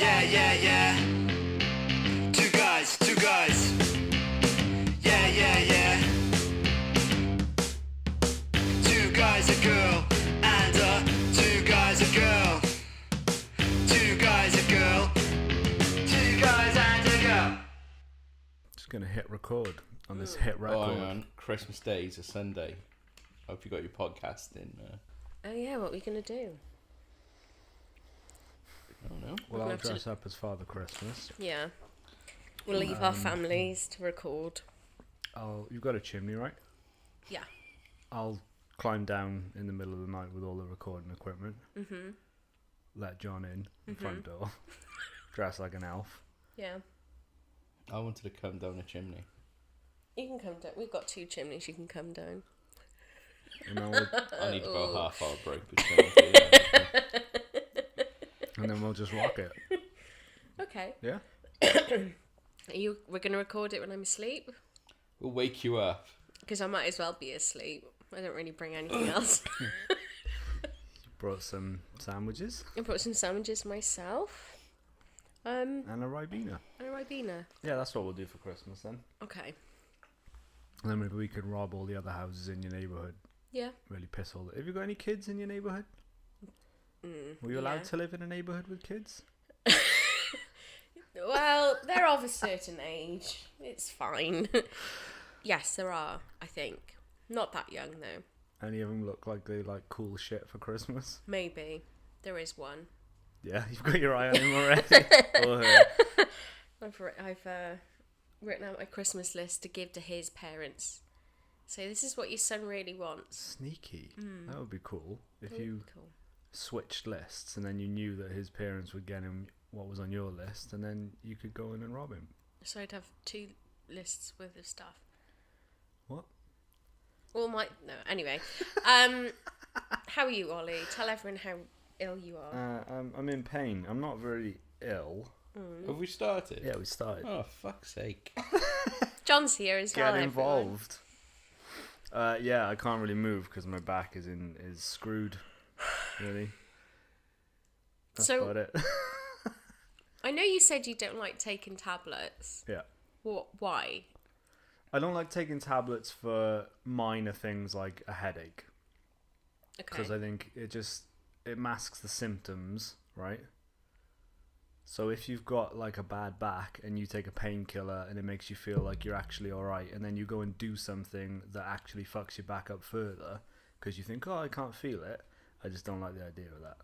Yeah, yeah, yeah. Two guys, two guys. Yeah, yeah, yeah. Two guys, a girl, and two guys, a girl. Two guys, a girl. Two guys and a girl. Just gonna hit record on this hit record. Oh, hang on. Christmas Day is a Sunday. Hope you got your podcast in. Oh yeah, what are we gonna do? I don't know. Well, We'll I'll have to- dress up as Father Christmas. Yeah, we'll leave our families to record. You've got a chimney, right? Yeah. I'll climb down in the middle of the night with all the recording equipment. Mhm. Let John in the front door. Dress like an elf. Yeah. I wanted to come down a chimney. You can come down. We've got two chimneys. You can come down. And then we'll, I need about a half-hour break between the two. and then we'll just rock it. Okay. Yeah? We're gonna record it when I'm asleep We'll wake you up. because I might as well be asleep. I don't really bring anything else. Brought some sandwiches I brought some sandwiches myself. and a Ribena. And a Ribena. Yeah, that's what we'll do for Christmas then. Okay. And then maybe we could rob all the other houses in your neighbourhood. Yeah. Really piss all the... Have you got any kids in your neighbourhood? Were you allowed to live in a neighbourhood with kids? Well, they're of a certain age. It's fine. Yes, there are, I think. Not that young, though. Any of them look like they like cool shit for Christmas? Maybe. There is one. Yeah, you've got your eye on him already. Or her. I've written out my Christmas list to give to his parents. So this is what your son really wants. Sneaky. That would be cool if That would you be cool. switched lists and then you knew that his parents would get him what was on your list and then you could go in and rob him. So I'd have two lists worth of stuff. What? Anyway. How are you, Ollie? Tell everyone how ill you are. I'm in pain. I'm not very ill. Have we started? Yeah, we started. Oh, fuck's sake. John's here as well. Get everyone. involved. Yeah, I can't really move because my back is screwed. Really. That's So- about it. I know you said you don't like taking tablets. Yeah. Why? I don't like taking tablets for minor things like a headache. Okay. Because I think it masks the symptoms, right? So if you've got like a bad back and you take a painkiller and it makes you feel like you're actually alright, and then you go and do something that actually fucks your back up further because you think, oh, I can't feel it. I just don't like the idea of that.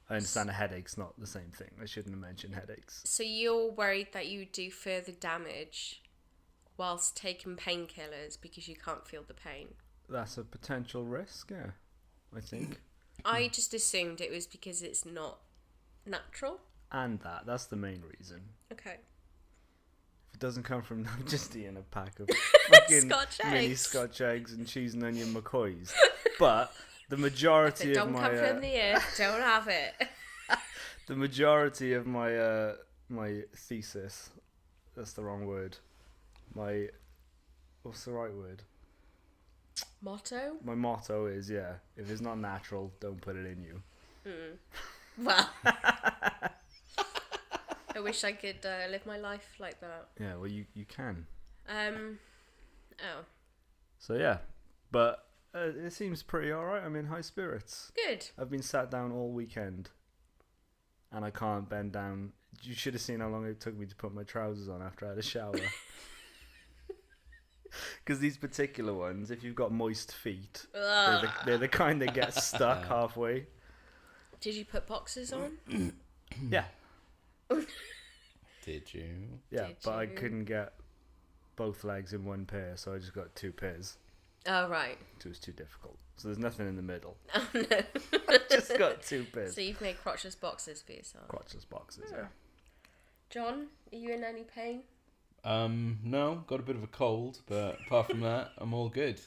I understand a headache's not the same thing. I shouldn't have mentioned headaches. So you're worried that you would do further damage whilst taking painkillers because you can't feel the pain? That's a potential risk, yeah, I think. I just assumed it was because it's not natural. And that's the main reason. Okay. If it doesn't come from just eating a pack of fucking Scotch mini eggs. Scotch eggs and cheese and onion McCoys. But the majority If it of don't my come from the earth, don't have it. the majority of my my thesis, that's the wrong word. What's the right word? Motto? My motto is, yeah, if it's not natural, don't put it in you. Well, I wish I could live my life like that. Yeah, well, you can. Oh, So, yeah. But it seems pretty alright. I'm in high spirits. good. I've been sat down all weekend. And I can't bend down. You should have seen how long it took me to put my trousers on after I had a shower. Because these particular ones, if you've got moist feet, they're the kind that get stuck halfway. Did you put boxes on? Yeah. Did you? Yeah, Did but I you? couldn't get both legs in one pair, so I just got two pairs. Oh, right. So it was too difficult. So there's nothing in the middle. Oh, no. Just got two pairs. So you've made crotchless boxes for yourself. Crotchless boxes, yeah. John, are you in any pain? No, got a bit of a cold, but apart from that, I'm all good.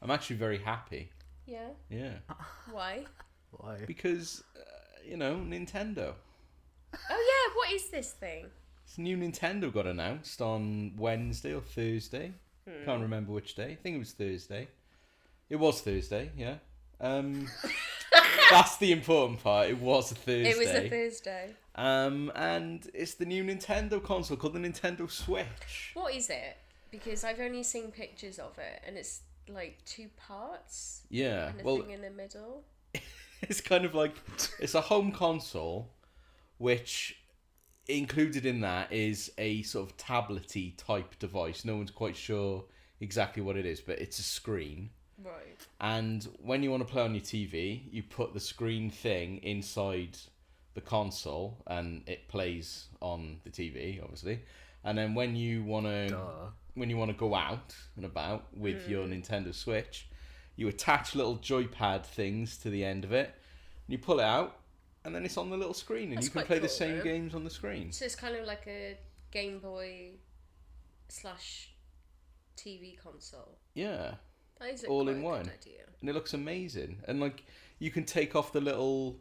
I'm actually very happy. Yeah. Yeah. Why? Why? Because, Nintendo. Oh, yeah. What is this thing? This new Nintendo got announced on Wednesday or Thursday. Can't remember which day. I think it was Thursday. It was Thursday, yeah. That's the important part. It was a Thursday. It was a Thursday. And it's the new Nintendo console called the Nintendo Switch. What is it? Because I've only seen pictures of it, and it's like 2 parts. Yeah, And a well, thing in the middle. it's kind of like it's a home console, which included in that is a sort of tablet-y type device. No one's quite sure exactly what it is, but it's a screen. Right. And when you want to play on your TV, you put the screen thing inside the console, and it plays on the TV, obviously. And then when you want to go out and about with your Nintendo Switch, you attach little joypad things to the end of it, and you pull it out, and then it's on the little screen, and That's you can quite play the cool, same though. games on the screen. So it's kind of like a Game Boy / TV console. Yeah, That is all quite in a one. good idea. And it looks amazing. And like you can take off the little,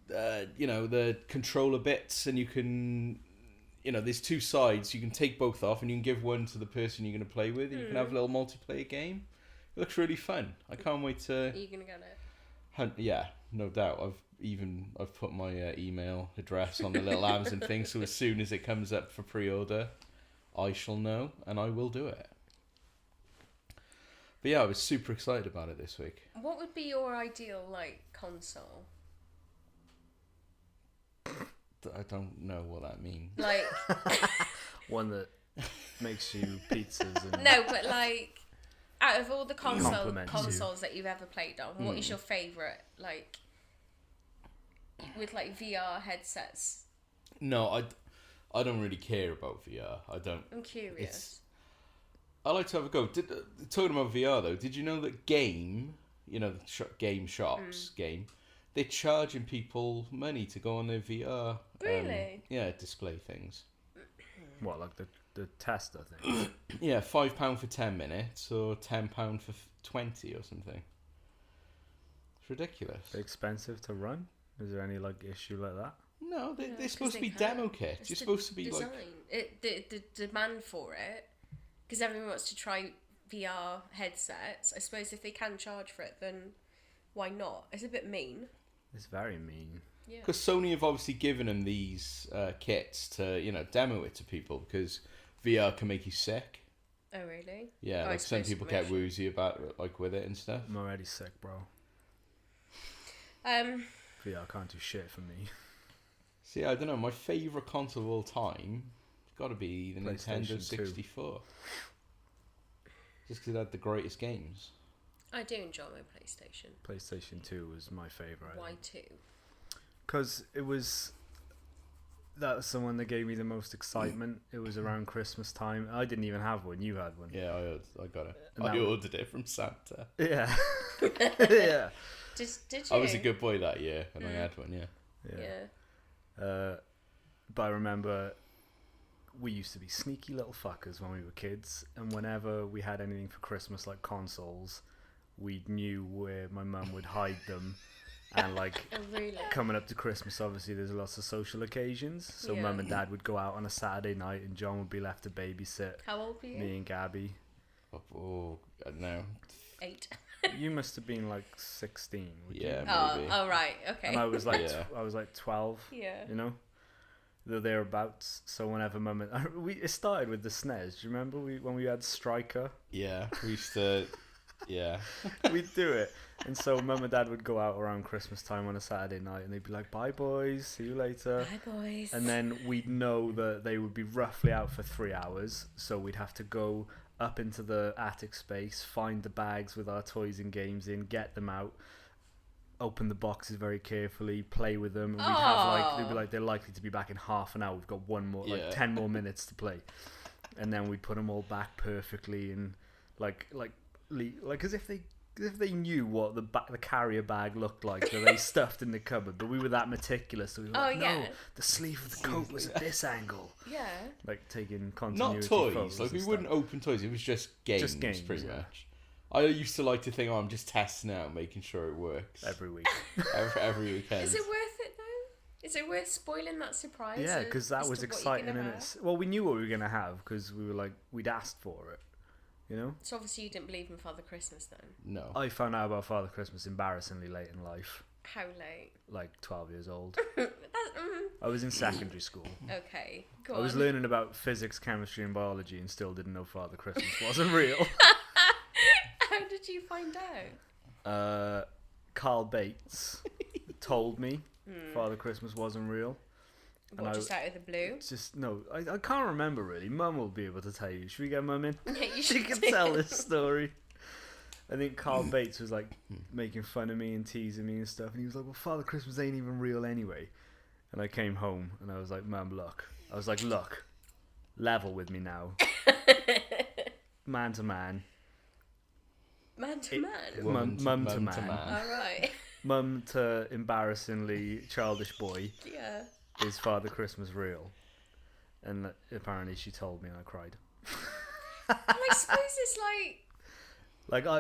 the controller bits, and you can, there's 2 sides. You can take both off, and you can give one to the person you're going to play with, and you can have a little multiplayer game. It looks really fun. I can't wait to. Are you gonna get it? Hunt. Yeah, no doubt. I've put my email address on the little Amazon thing, so as soon as it comes up for pre-order, I shall know, and I will do it. But yeah, I was super excited about it this week. What would be your ideal console? I don't know what that means. Like One that makes you pizzas and no, but out of all the Compliments you. consoles that you've ever played on, what is your favourite? With VR headsets. No, I don't really care about VR. I don't. I'm curious. I like to have a go. Talking about VR though, did you know that Game, the game shops, they're charging people money to go on their VR? Really? Display things. what, like the tester thing? Yeah, £5 for 10 minutes or £10 for 20 or something. It's ridiculous. They're expensive to run? Is there any issue like that? No, they're 'cause supposed to they be can. demo kits. It's You're the supposed to be design. The demand for it, because everyone wants to try VR headsets. I suppose if they can charge for it, then why not? It's a bit mean. It's very mean. Yeah. Because Sony have obviously given them these kits to, demo it to people because VR can make you sick. Oh really? Yeah, Oh, I some suppose people it get makes you- woozy about with it and stuff. I'm already sick, bro. VR can't do shit for me. See, I don't know. My favourite console of all time has got to be the Nintendo PlayStation 2. 64. Just because it had the greatest games. I do enjoy my PlayStation. PlayStation 2 was my favourite. Why too? Because that was the one that gave me the most excitement. It was around Christmas time. I didn't even have one. You had one. Yeah, I got it. And I that ordered it from Santa. Yeah. Yeah. Did you? I was a good boy that year, and I had one. Yeah. Yeah. But I remember we used to be sneaky little fuckers when we were kids, and whenever we had anything for Christmas like consoles, we knew where my mum would hide them. And Oh really? coming up to Christmas, obviously there's lots of social occasions, so Yeah. mum and dad would go out on a Saturday night and John would be left to babysit How old were you? me and Gabby. Oh, no. 8. You must have been 16, would you? Yeah, Oh, maybe. oh right, okay. And I was Yeah. I was 12. Yeah. You know, they're thereabouts. So whenever mum and it started with the SNES. Do you remember when we had Striker? Yeah, we used to. Yeah. We'd do it, and so mum and dad would go out around Christmas time on a Saturday night, and they'd be like, "Bye, boys, see you later." Hi boys. And then we'd know that they would be roughly out for 3 hours, so we'd have to go up into the attic space, find the bags with our toys and games in, get them out, open the boxes very carefully, play with them, and we'd have they'd be like, they're likely to be back in half an hour. We've got one more, Yeah. 10 more minutes to play, and then we'd put them all back perfectly, and like as if they knew what the carrier bag looked like that they stuffed in the cupboard, but we were that meticulous, so we were like, no, yeah. the sleeve of the coat was at this angle, Yeah. taking continuity Not toys. photos We and wouldn't stuff. open toys. It was just games, pretty yeah. much. I used to like to think, I'm just testing out, making sure it works every week. every weekend. Is it worth it though? Is it worth spoiling that surprise? Yeah, because that as was to what you're exciting, gonna and have? well, we knew what we were gonna have because we were we'd asked for it, you know. So obviously you didn't believe in Father Christmas then. No. I found out about Father Christmas embarrassingly late in life. How late? like 12 years old. That's, I was in secondary school. okay, go I on. was learning about physics, chemistry, and biology, and still didn't know Father Christmas wasn't real. How did you find out? Carl Bates told me Father Christmas wasn't real. What, just out of the blue? Just no, I can't remember really. Mum will be able to tell you. Should we get Mum in? Yeah, you She should can do. tell this story. I think Carl Bates was like making fun of me and teasing me and stuff, and he was like, "Well, Father Christmas ain't even real anyway." And I came home and I was like, "Mum, look." I was like, "Look, level with me now, man to man, Man to man. Woman to- mum to mum to man, man. All right. mum to embarrassingly childish boy. Yeah. Is Father Christmas real?" And apparently she told me and I cried. Well, I suppose it's like.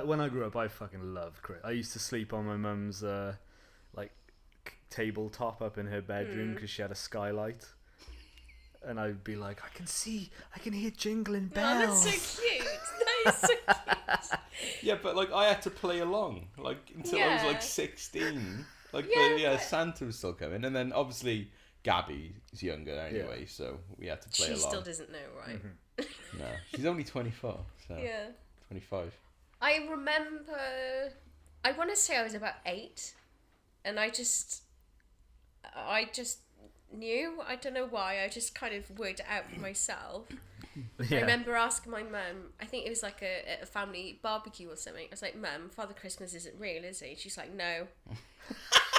When I grew up, I fucking loved Christmas. I used to sleep on my mum's tabletop up in her bedroom because she had a skylight, and I'd be like, I can hear jingling Oh, bells. that's so cute. That is so cute. Yeah, but like I had to play along like until I was Yeah. like 16. Like Yeah, but- Santa was still coming, and then obviously Gabby is younger anyway, so we had to play She along. still doesn't know, right? No, she's only 24, so Yeah. 25. I remember. I want to say I was about 8, and I just knew. I don't know why. I just kind of worked it out for myself. Yeah. I remember asking my mum. I think it was like a family barbecue or something. I was like, "Mum, Father Christmas isn't real, is he?" She's like, "No."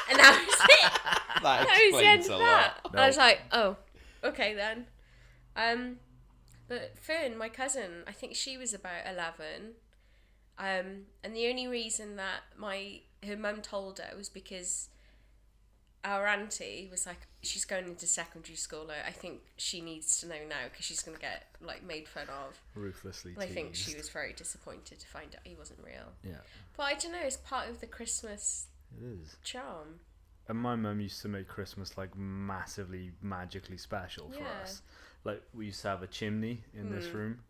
And that was it. That That was the end explains of a that. lot. I was like, "Oh, okay then." But Fern, my cousin, I think she was about 11. And the only reason that her mum told her was because our auntie was like, she's going into secondary school. I think she needs to know now because she's going to get like made fun of. Ruthlessly And I think teased. she was very disappointed to find out he wasn't real. Yeah, But I don't know, it's part of the Christmas it is. charm. And my mum used to make Christmas like massively magically special for Yeah. us. Like we used to have a chimney in this room,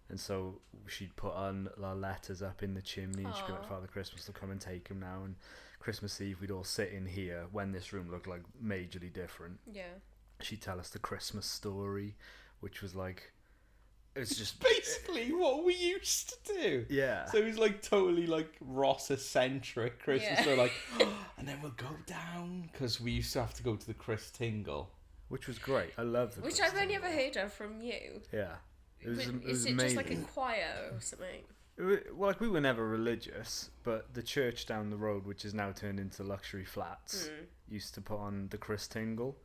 and so she'd put on our letters up in the chimney, and she'd be like, Aw. "Father Christmas will come and take him now." And Christmas Eve, we'd all sit in here when this room looked like majorly different. Yeah. She'd tell us the Christmas story, which was like, it's just Basically, what we used to do. yeah. So it was like totally like Ross-eccentric Christmas. Yeah. So like, and then we'll go down because we used to have to go to the Chris Tingle. Which was great. I love the Which Chris I've only Tingle. ever heard of from you. Yeah, it was Is it amazing. just like a choir or something? Well, like we were never religious, but the church down the road, which is now turned into luxury flats, used to put on the Chris Tingle.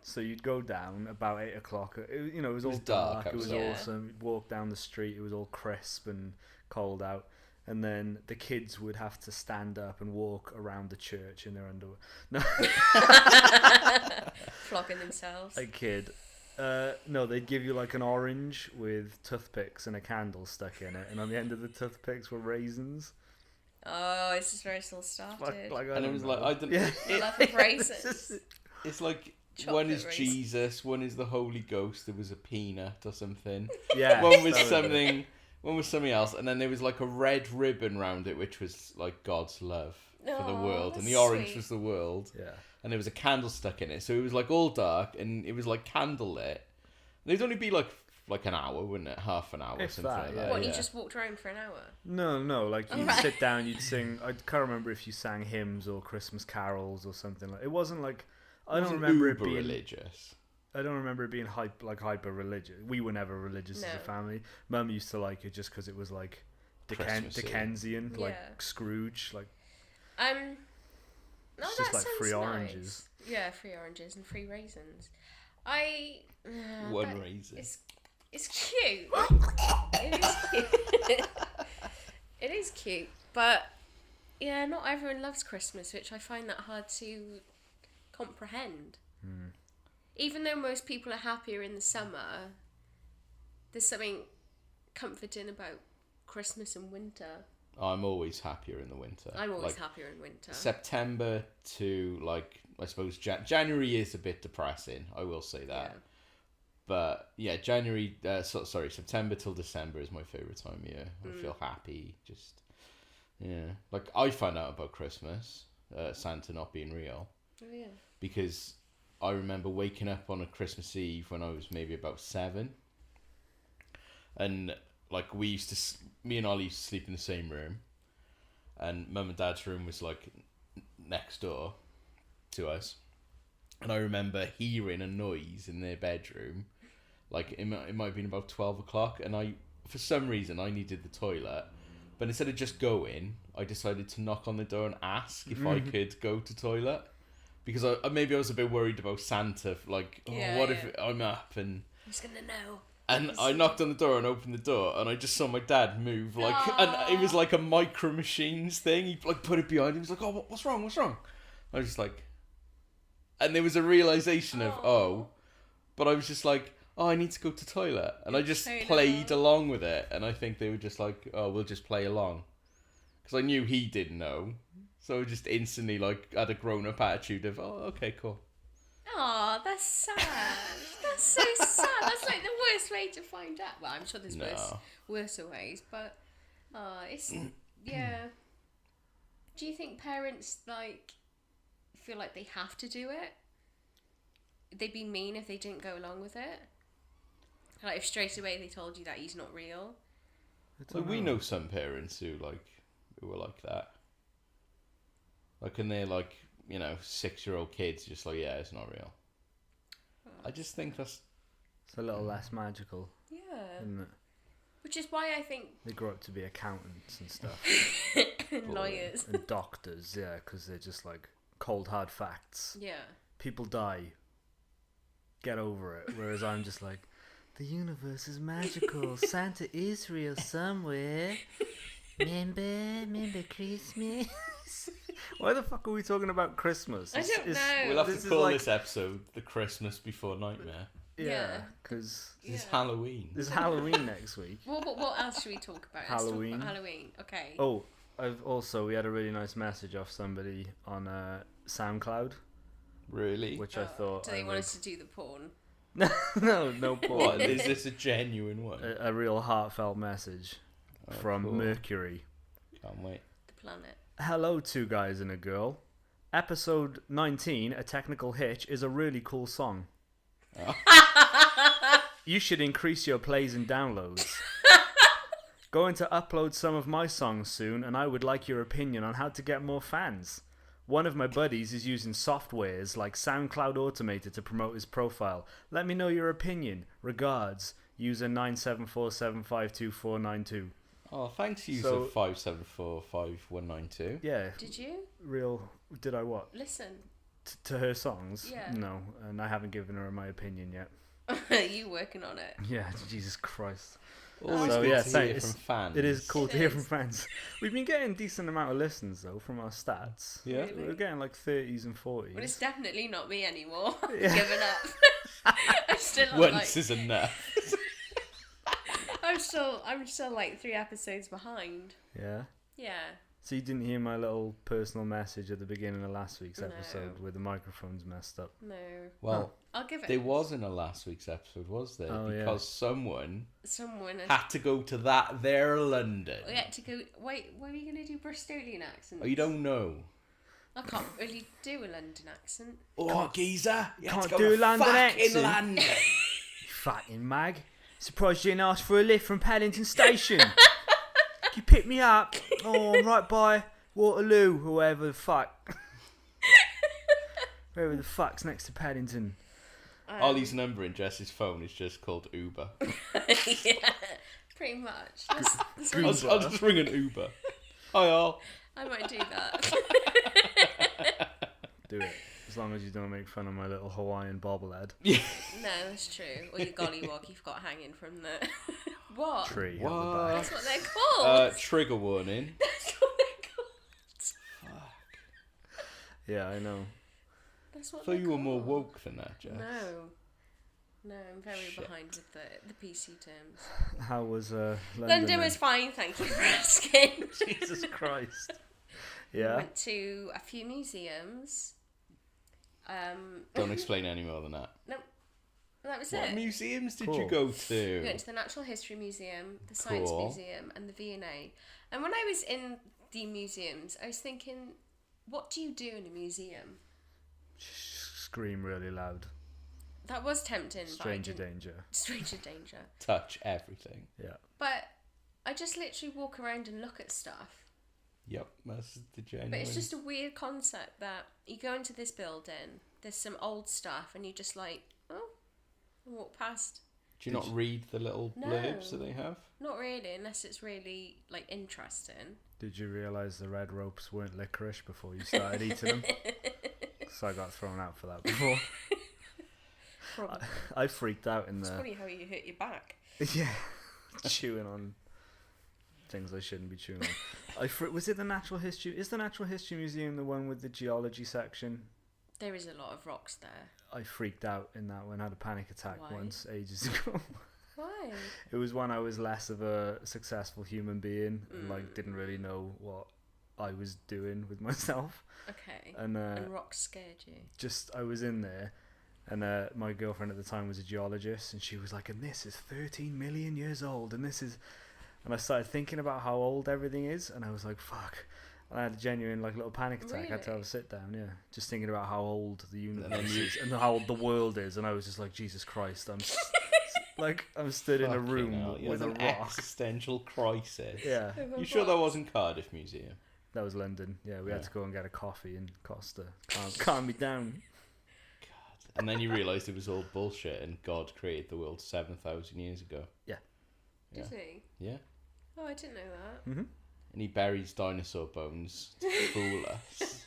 So you'd go down about 8 o'clock. It was all was dark dark. It was outside. Yeah. awesome. You'd walk down the street. It was all crisp and cold out. And then the kids would have to stand up and walk around the church in their underwear. No, Flogging themselves. a kid. No, they'd give you like an orange with toothpicks and a candle stuck in it, and on the end of the toothpicks were raisins. Oh, this is where it all started. Like, I And it don't was know. like, I don't Yeah. Love of raisins. It's like Chocolate one is raisins. Jesus, one is the Holy Ghost. There was a peanut or something. Yeah, One was that something. One was something else, and then there was like a red ribbon round it, which was like God's love for the Aw, world, and the that's orange sweet. was the world, Yeah. and there was a candle stuck in it, so it was like all dark, and it was like candlelit. And it'd only be like an hour, wouldn't it? Half an hour, or If something that, like yeah. that. What, yeah. you just walked around for an hour? No, like you'd Alright. sit down, you'd sing. I can't remember if you sang hymns or Christmas carols or something like. It wasn't like I don't Wasn't remember it uber being. religious. I don't remember it being hyper religious. We were never religious as No. a family. Mum used to like it just because it was like Christmassy. Dickensian, like Yeah. Scrooge, like No, It's that just like sounds free nice. oranges. Yeah, free oranges and free raisins. One that- raisin. It's cute. It is cute. It is cute, but yeah, not everyone loves Christmas, which I find that hard to comprehend. Even though most people are happier in the summer, there's something comforting about Christmas and winter. I'm always happier in the winter. I'm always Like, happier in winter. September to like I suppose January is a bit depressing. I will say that. Yeah. But yeah, September till December is my favorite time of year. I feel happy. Just like I found out about Christmas Santa not being real. Oh, yeah. Because I remember waking up on a Christmas Eve when I was maybe about 7. And, like, me and Ollie used to sleep in the same room. And Mum and Dad's room was, like, next door to us. And I remember hearing a noise in their bedroom. Like, it might have been about 12 o'clock. And for some reason, I needed the toilet. But instead of just going, I decided to knock on the door and ask if I could go to toilet. Because I was a bit worried about Santa. Like, what if I'm up and... He's going to know. And I knocked on the door and opened the door, and I just saw my dad move, like, and it was like a Micro Machines thing. He, like, put it behind him. He was like, "Oh, what's wrong? What's wrong?" I was just like... And there was a realisation of, but I was just like, I need to go to toilet. And I just played along with it. And I think they were just like, we'll just play along. Because I knew he didn't know. So I just instantly, like, had a grown-up attitude of, okay, cool. Oh, that's sad. That's so sad. That's like the worst way to find out. Well, I'm sure there's worse ways, but it's yeah. Do you think parents like feel like they have to do it? They'd be mean if they didn't go along with it. Like if straight away they told you that he's not real. Well, we know some parents who were like that. Like, and they're like, 6-year-old kids just like, yeah, it's not real. I just think it's a little less magical. Yeah. Isn't it? Which is why I think they grow up to be accountants and stuff. and lawyers. And doctors, yeah, because they're just like cold hard facts. Yeah. People die. Get over it. Whereas I'm just like, the universe is magical. Santa is real somewhere. Remember Christmas? Why the fuck are we talking about Christmas? I don't know. We'll have to call this episode The Christmas Before Nightmare. Yeah, because it's Halloween. There's Halloween next week. What else should we talk about? Halloween. Let's talk about Halloween. Okay. Oh, we had a really nice message off somebody on SoundCloud. Really? Which I thought... Do they want us to do the porn? no porn. What? Is this a genuine one? A real heartfelt message from Mercury. Can't wait. The planet. Hello, 2 guys and a girl. Episode 19, A Technical Hitch, is a really cool song. Oh. You should increase your plays and downloads. Going to upload some of my songs soon, and I would like your opinion on how to get more fans. One of my buddies is using softwares like SoundCloud Automator to promote his profile. Let me know your opinion. Regards, user 974752492. Oh, thanks, user 5745192. Yeah. Did you? Did I what? Listen. To her songs? Yeah. No, and I haven't given her my opinion yet. You working on it? Yeah, Jesus Christ. Always good to hear from fans. It is cool to hear from fans. We've been getting a decent amount of listens, though, from our stats. Yeah. Really? We're getting like 30s and 40s. Well, it's definitely not me anymore. I've given up. I'm still on, Once is enough. I'm still like 3 episodes behind. Yeah? Yeah. So you didn't hear my little personal message at the beginning of last week's episode where the microphone's messed up? No. Well, I'll give it. There wasn't a last week's episode, was there? Oh, because someone had to go to that there London. We had to go. Wait, what are you going to do? Bristolian accent? Oh, you don't know? I can't really do a London accent. Oh, geezer! You Can't had to go do a to London fucking accent. London. You fucking mag. Surprised you didn't ask for a lift from Paddington Station. Can you pick me up? Oh, I'm right by Waterloo, or wherever the fuck. Wherever the fuck's next to Paddington. Ollie's number in Jess's phone is just called Uber. Yeah, pretty much. I'll just ring an Uber. Hi, all. I might do that. Do it. As long as you don't make fun of my little Hawaiian bobblehead. Yeah. No, that's true. Or your gollywog you've got hanging from the... What? Tree. What? At the back. That's what they're called. Trigger warning. That's what they're called. Yeah, I know. That's what I thought you were more woke than that, Jess. No, I'm very behind with the PC terms. How was London? London was fine, thank you for asking. Jesus Christ. Yeah. Went to a few museums. Don't explain any more than that. No, that was What it. museums did Cool. you go We to? went to the Natural History Museum, the Science Cool. Museum, and the V&A. And when I was in the museums, I was thinking, What do you do in a museum? Scream really loud. That was tempting. Stranger danger. Stranger danger. Touch everything. Yeah. But I just literally walk around and look at stuff. Yep, that's the genuine. But it's just a weird concept that you go into this building, there's some old stuff, and you just like, oh, and walk past. Do you not read the little blurbs that they have? Not really, unless it's really like interesting. Did you realise the red ropes weren't licorice before you started eating them? So I got thrown out for that before. Probably. I freaked out in It's the... funny how you hit your back. Yeah, chewing on things I shouldn't be chewing on. Was it the Natural History... Is the Natural History Museum the one with the geology section? There is a lot of rocks there. I freaked out in that one. I had a panic attack Why? once, ages ago. Why? It was when I was less of a successful human being and like didn't really know what I was doing with myself. Okay. And rocks scared you. just I was in there, and my girlfriend at the time was a geologist, and she was like, "And this is 13 million years old, and this is," and I started thinking about how old everything is, and I was like, "Fuck." And I had a genuine like little panic attack. I had to have a sit down, yeah, just thinking about how old the universe is and how old the world is, and I was just like, Jesus Christ, I'm stood in a room with a an rock. existential crisis. Yeah, You sure that wasn't Cardiff Museum? that was London. Yeah, we had to go and get a coffee in Costa. Calm me down. God. And then you realised it was all bullshit and God created the world 7,000 years ago. Yeah. Did he? Yeah. Oh, I didn't know that. Mm-hmm. And he buries dinosaur bones to fool us.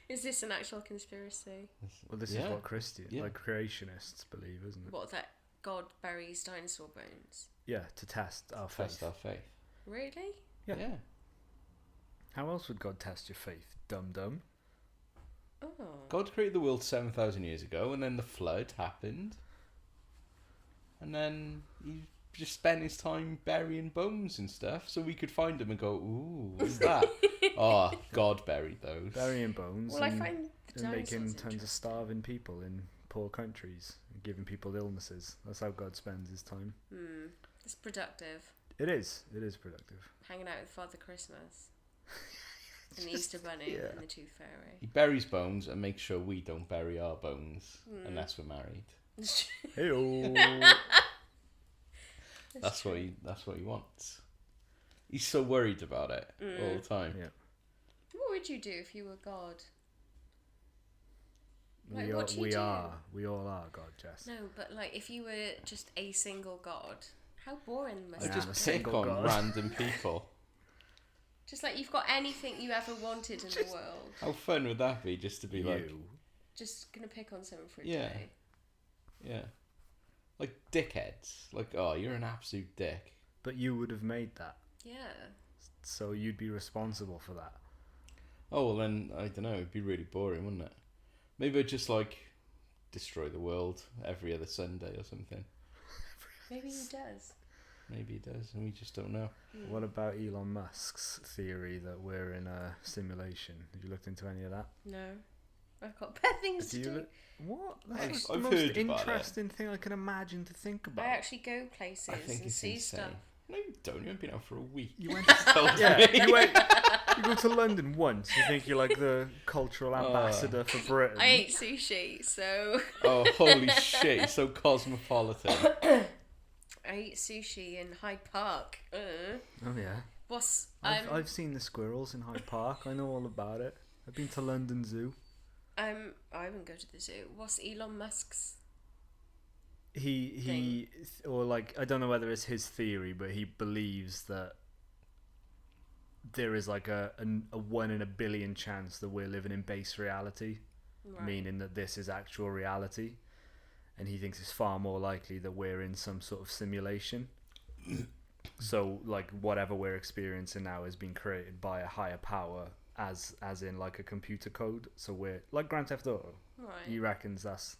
Is this an actual conspiracy? Well, this is what like creationists believe, isn't it? What, that God buries dinosaur bones? Yeah, to test our Test faith. our faith. Really? Yeah. Yeah. How else would God test your faith, dum-dum? Oh. God created the world 7,000 years ago, and then the flood happened. And then he just spent his time burying bones and stuff, so we could find them and go, ooh, what's that? Oh, God buried those. Burying bones Well, I find the and dinosaurs making tons of interesting. starving people in poor countries and giving people illnesses. That's how God spends his time. It's productive. It is productive. Hanging out with Father Christmas. And the Easter Bunny and the Tooth Fairy. He buries bones and makes sure we don't bury our bones unless we're married. Hey-o. That's what he wants. He's so worried about it all the time. Yeah. What would you do if you were God? Like, We what do you we do? are. We all are God, Jess. No, but like if you were just a single God, how boring must I that I'm a just be? pick single on God. random people. Just like you've got anything you ever wanted in the world. How fun would that be just to be like, You. Just gonna pick on someone for a Yeah. day. yeah. Like dickheads. Like, oh, you're an absolute dick. But you would have made that. Yeah. So you'd be responsible for that. Oh, well then, I don't know, it'd be really boring, wouldn't it? Maybe I'd just like destroy the world every other Sunday or something. Maybe he does. Maybe he does, and we just don't know. What about Elon Musk's theory that we're in a simulation? Have you looked into any of that? No. I've got better things to do. What? I've- That's the I've most heard about it. interesting thing I can imagine to think about. I actually go places I think and it's see insane. stuff. No, you don't. You haven't been out for a week. You went. Told Yeah, me. you go to London once. You think you're like the cultural ambassador for Britain. I ate sushi, so Oh, holy shit! You're so cosmopolitan. I eat sushi in Hyde Park. Oh yeah. What's I've seen the squirrels in Hyde Park. I know all about it. I've been to London Zoo. I wouldn't go to the zoo. What's Elon Musk's? He or like I don't know whether it's his theory, but he believes that there is like a 1 in a billion chance that we're living in base reality, Right. meaning that this is actual reality, and he thinks it's far more likely that we're in some sort of simulation. So like whatever we're experiencing now has been created by a higher power, as in like a computer code. So we're like Grand Theft Auto. Right. He reckons that's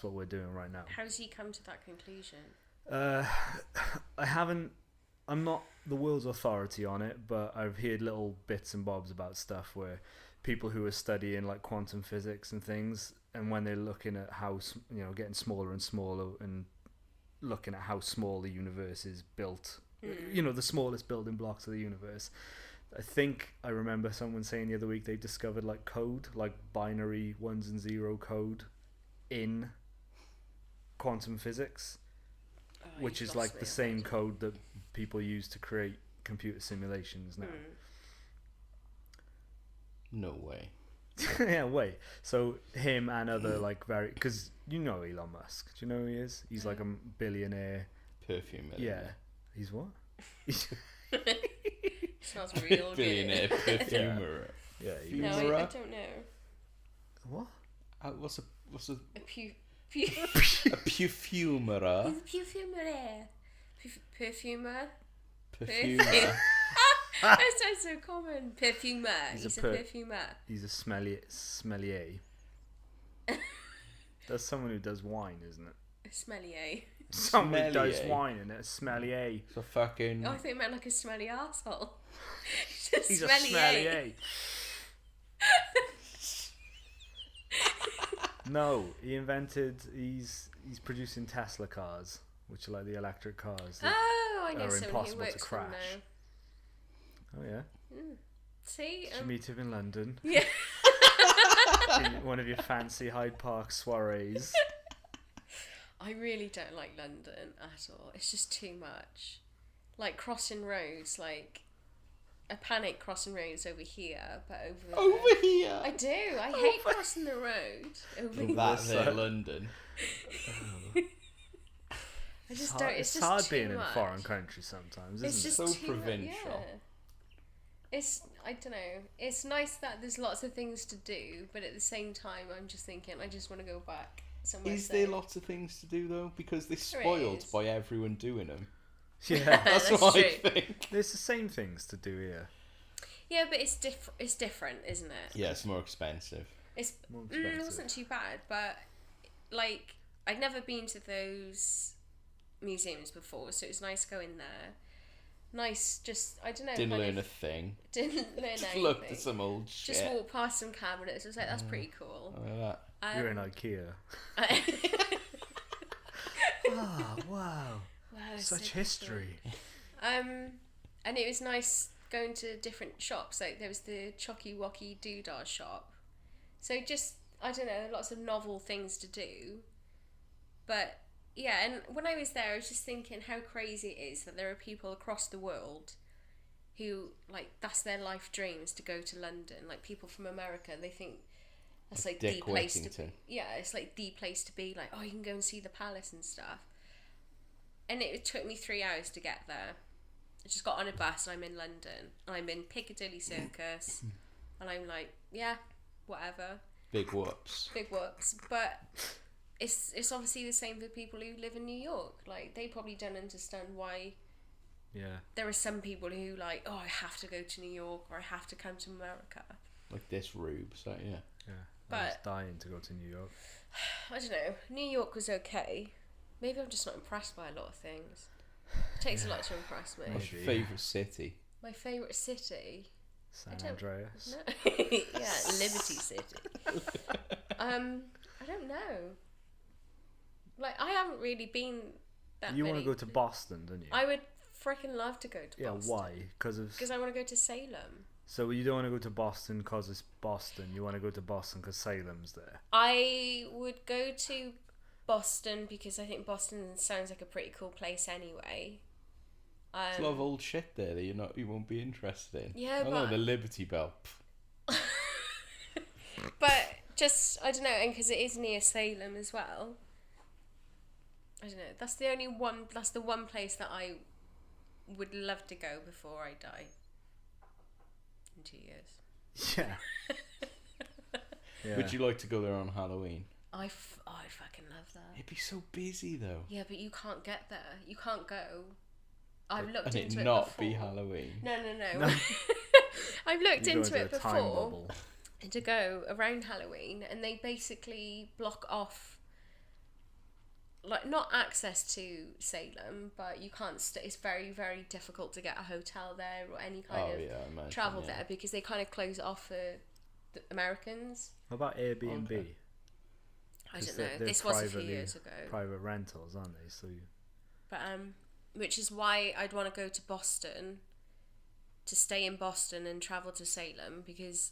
what we're doing right now. How's he come to that conclusion? I'm not the world's authority on it, but I've heard little bits and bobs about stuff where people who are studying like quantum physics and things, and when they're looking at how getting smaller and smaller and looking at how small the universe is built, the smallest building blocks of the universe, I think I remember someone saying the other week they discovered like code, like binary 1s and 0 code in quantum physics, Oh, which you've is lost like the me same already. code that people use to create computer simulations now. No way. Yeah, wait. So him and other like because you know Elon Musk. Do you know who he is? He's like a billionaire. Perfume. Yeah. He's what? Smells real Billionaire good. perfumer. Yeah. No, I Fumerer? don't know. What? What's a A a He's perfumer? a perfumer. Perfumer. Perfumer. That sounds so common. Perfumer. He's a per- perfumer. He's a smellier. That's someone who does wine, isn't it? A smellier. Someone who does Smellier. wine and a smellier. So fucking. Oh, I think it meant like a smelly arsehole. He's a smellier. No, he's producing Tesla cars, which are like the electric cars that Oh, I know are someone who impossible to works for them crash. now. Oh yeah. See? Did you meet him in London? Yeah. In one of your fancy Hyde Park soirees. I really don't like London at all. It's just too much. Like crossing roads, like a panic crossing roads over here, but over Over here. I do. I hate crossing the road over here. That there, London. I just don't. It's just hard too being in much. a foreign country sometimes, isn't It's it? just So too provincial. Yeah. It's I don't know. It's nice that there's lots of things to do, but at the same time, I'm just thinking I just want to go back somewhere. Is there safe. lots of things to do though? Because they're There spoiled is. by everyone doing them. Yeah, That's That's what I true. think. there's the same things to do here. Yeah, but it's different. It's different, isn't it? Yeah, it's more expensive. It's More it expensive. wasn't too bad, but like I'd never been to those museums before, so it was nice going there. Nice, just I don't know. Didn't kind learn a of- thing. Didn't learn Just anything. looked at some old shit. Just walked past some cabinets. I was like, that's pretty cool. Like that. You're in IKEA. Ah, wow. Wow, it's Such so history. And it was nice going to different shops. Like there was the Chocky Wocky Doodah shop. So just I don't know, lots of novel things to do. But yeah, and when I was there, I was just thinking how crazy it is that there are people across the world who like that's their life dreams to go to London. Like people from America, they think that's like Dick the place to Whittington. be. Yeah, it's like the place to be. Like oh, you can go and see the palace and stuff. And it took me 3 hours to get there. I just got on a bus and I'm in London. I'm in Piccadilly Circus. And I'm like, yeah, whatever. Big whoops. Big whoops. But it's obviously the same for people who live in New York. Like, they probably don't understand why Yeah. there are some people who like, oh, I have to go to New York or I have to come to America. Like this rube, so yeah. Yeah. I was But- dying to go to New York. I don't know. New York was okay. Maybe I'm just not impressed by a lot of things. It takes a lot to impress me. What's your Maybe. favourite city? My favourite city? San don't- Andreas. No. Yeah, Liberty City. I don't know. Like, I haven't really been that You many. want to go to Boston, don't you? I would freaking love to go to Yeah, Boston. why? Because Because I want to go to Salem. So you don't want to go to Boston because it's Boston. You want to go to Boston because Salem's there. I would go to Boston because I think Boston sounds like a pretty cool place anyway. There's a lot of old shit there that you won't be interested in. Yeah, I know but- the Liberty Bell. But just, I don't know, and because it is near Salem as well. I don't know. That's the one place that I would love to go before I die. In 2 years. Yeah. Yeah. Would you like to go there on Halloween? I fucking love that. It'd be so busy though. Yeah, but you can't get there. You can't go. I've looked And into it it not before. be Halloween. No. I've looked You go into it a time before bubble. to go around Halloween, and they basically block off, like, not access to Salem, but you can't. It's very, very difficult to get a hotel there or any kind of I imagine, travel yeah. there because they kind of close it off for the Americans. What about Airbnb? Okay. I 'Cause don't know. they're This was a few privately- years ago. Private rentals, aren't they? So you... But which is why I'd want to go to Boston to stay in Boston and travel to Salem because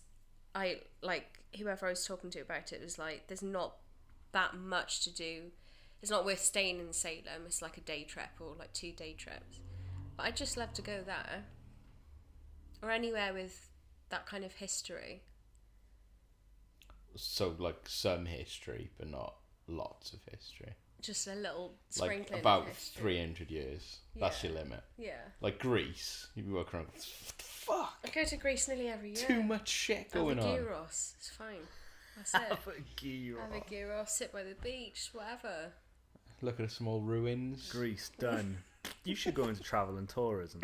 whoever I was talking to about it was like, there's not that much to do. It's not worth staying in Salem. It's like a day trip or like 2 day trips. But I'd just love to go there or anywhere with that kind of history. So like some history, but not lots of history. Just a little Like sprinkling about of history. 300 years. That's your limit. Yeah. Like Greece, you'd be walking around. What the fuck? I go to Greece nearly every year. Too much shit going on. Gyros. It's fine. That's it. Have a gyro. Have a gyros, sit by the beach, whatever. Look at the small ruins. Greece, done. You should go into travel and tourism.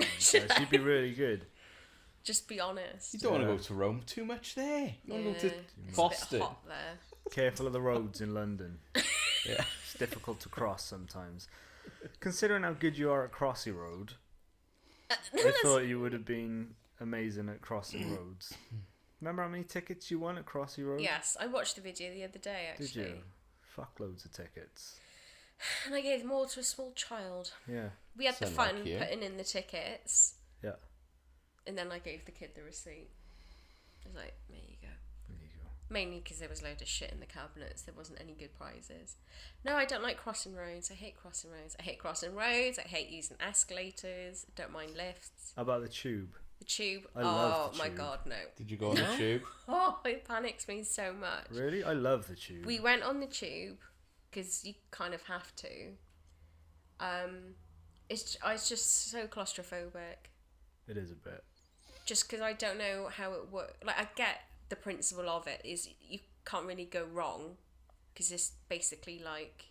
You'd be really good. Just be honest. You don't want to go to Rome. Too much there. You want to go to It's Boston. a bit hot there. Careful of the roads in London. Yeah. It's difficult to cross sometimes. Considering how good you are at Crossy Road, I thought you would have been amazing at crossing roads. Remember how many tickets you won at Crossy Road? Yes, I watched the video the other day actually. Did you? Fuckloads of tickets. And I gave them all to a small child. Yeah. We had the Sound fun like you. putting in the tickets. Yeah. And then I gave the kid the receipt. I was like, there you go. There you go. Mainly because there was loads of shit in the cabinets. There wasn't any good prizes. No, I don't like crossing roads. I hate crossing roads. I hate crossing roads. I hate using escalators. I don't mind lifts. How about the tube? The tube. I love the my tube. god, no. Did you go on the tube? Oh, it panics me so much. Really? I love the tube. We went on the tube because you kind of have to. It's just so claustrophobic. It is a bit. Just because I don't know how it works. Like, I get the principle of it is you can't really go wrong because it's basically like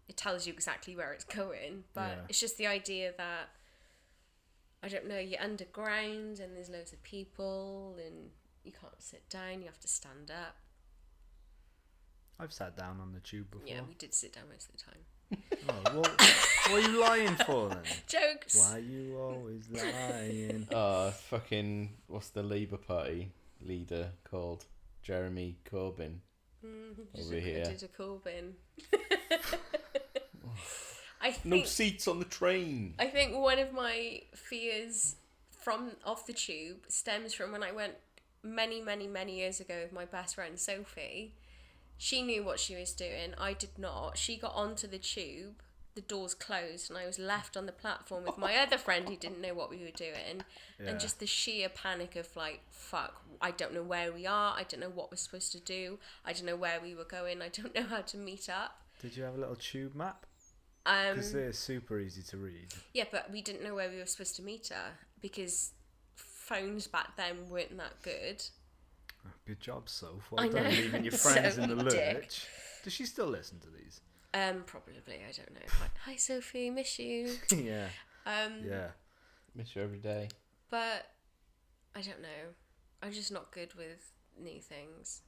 it tells you exactly where it's going. But Yeah. it's just the idea that I don't know, you're underground and there's loads of people and you can't sit down. You have to stand up. I've sat down on the tube before. Yeah, we did sit down most of the time. Oh, what are you lying for then? Jokes. Why you always lying? Fucking, what's the Labour Party leader called? Jeremy Corbyn. Over here. Did a Corbyn. I think, No seats on the train. I think one of my fears off the tube stems from when I went many years ago with my best friend Sophie. She knew what she was doing. I did not. She got onto the tube. The doors closed and I was left on the platform with my other friend who didn't know what we were doing. Yeah. And just the sheer panic of like, fuck, I don't know where we are. I don't know what we're supposed to do. I don't know where we were going. I don't know how to meet up. Did you have a little tube map? Because they're super easy to read. Yeah, but we didn't know where we were supposed to meet her because phones back then weren't that good. Oh, good job, Soph. Well I done know. leaving your friends So in the dick. lurch. Does she still listen to these? Probably, I don't know. Hi Sophie, miss you. Yeah. Um, Yeah. Miss you every day. But I don't know. I'm just not good with new things.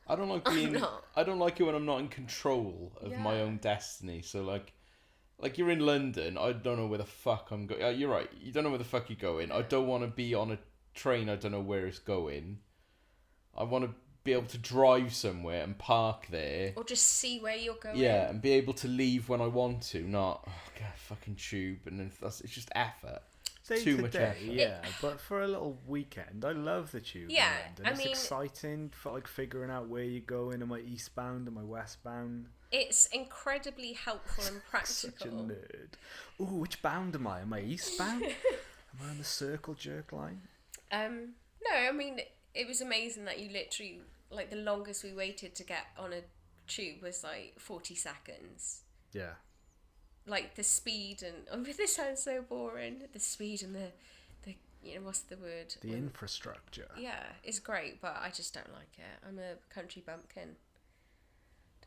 I don't like I'm being. not. I don't like it when I'm not in control of my Yeah. own destiny. So like you're in London. I don't know where the fuck I'm going. You're right. You don't know where the fuck you're going. I don't want to be on a train. I don't know where it's going. I want to be able to drive somewhere and park there. Or just see where you're going. Yeah, and be able to leave when I want to. Not God, fucking tube, and then it's just effort. Day Too to much day, effort. yeah. But for a little weekend, I love the tube. in Yeah, London. I It's mean- exciting for like figuring out where you're going. Am I eastbound? Am I westbound? It's incredibly helpful and Such a practical. nerd. Ooh, which bound am I? Am I eastbound? Am I on the circle jerk line? No, I mean, it was amazing that you literally, like, the longest we waited to get on a tube was like 40 seconds. Yeah. Like the speed and this sounds so boring. The speed and the you know, what's the word? The infrastructure. Yeah, it's great, but I just don't like it. I'm a country bumpkin.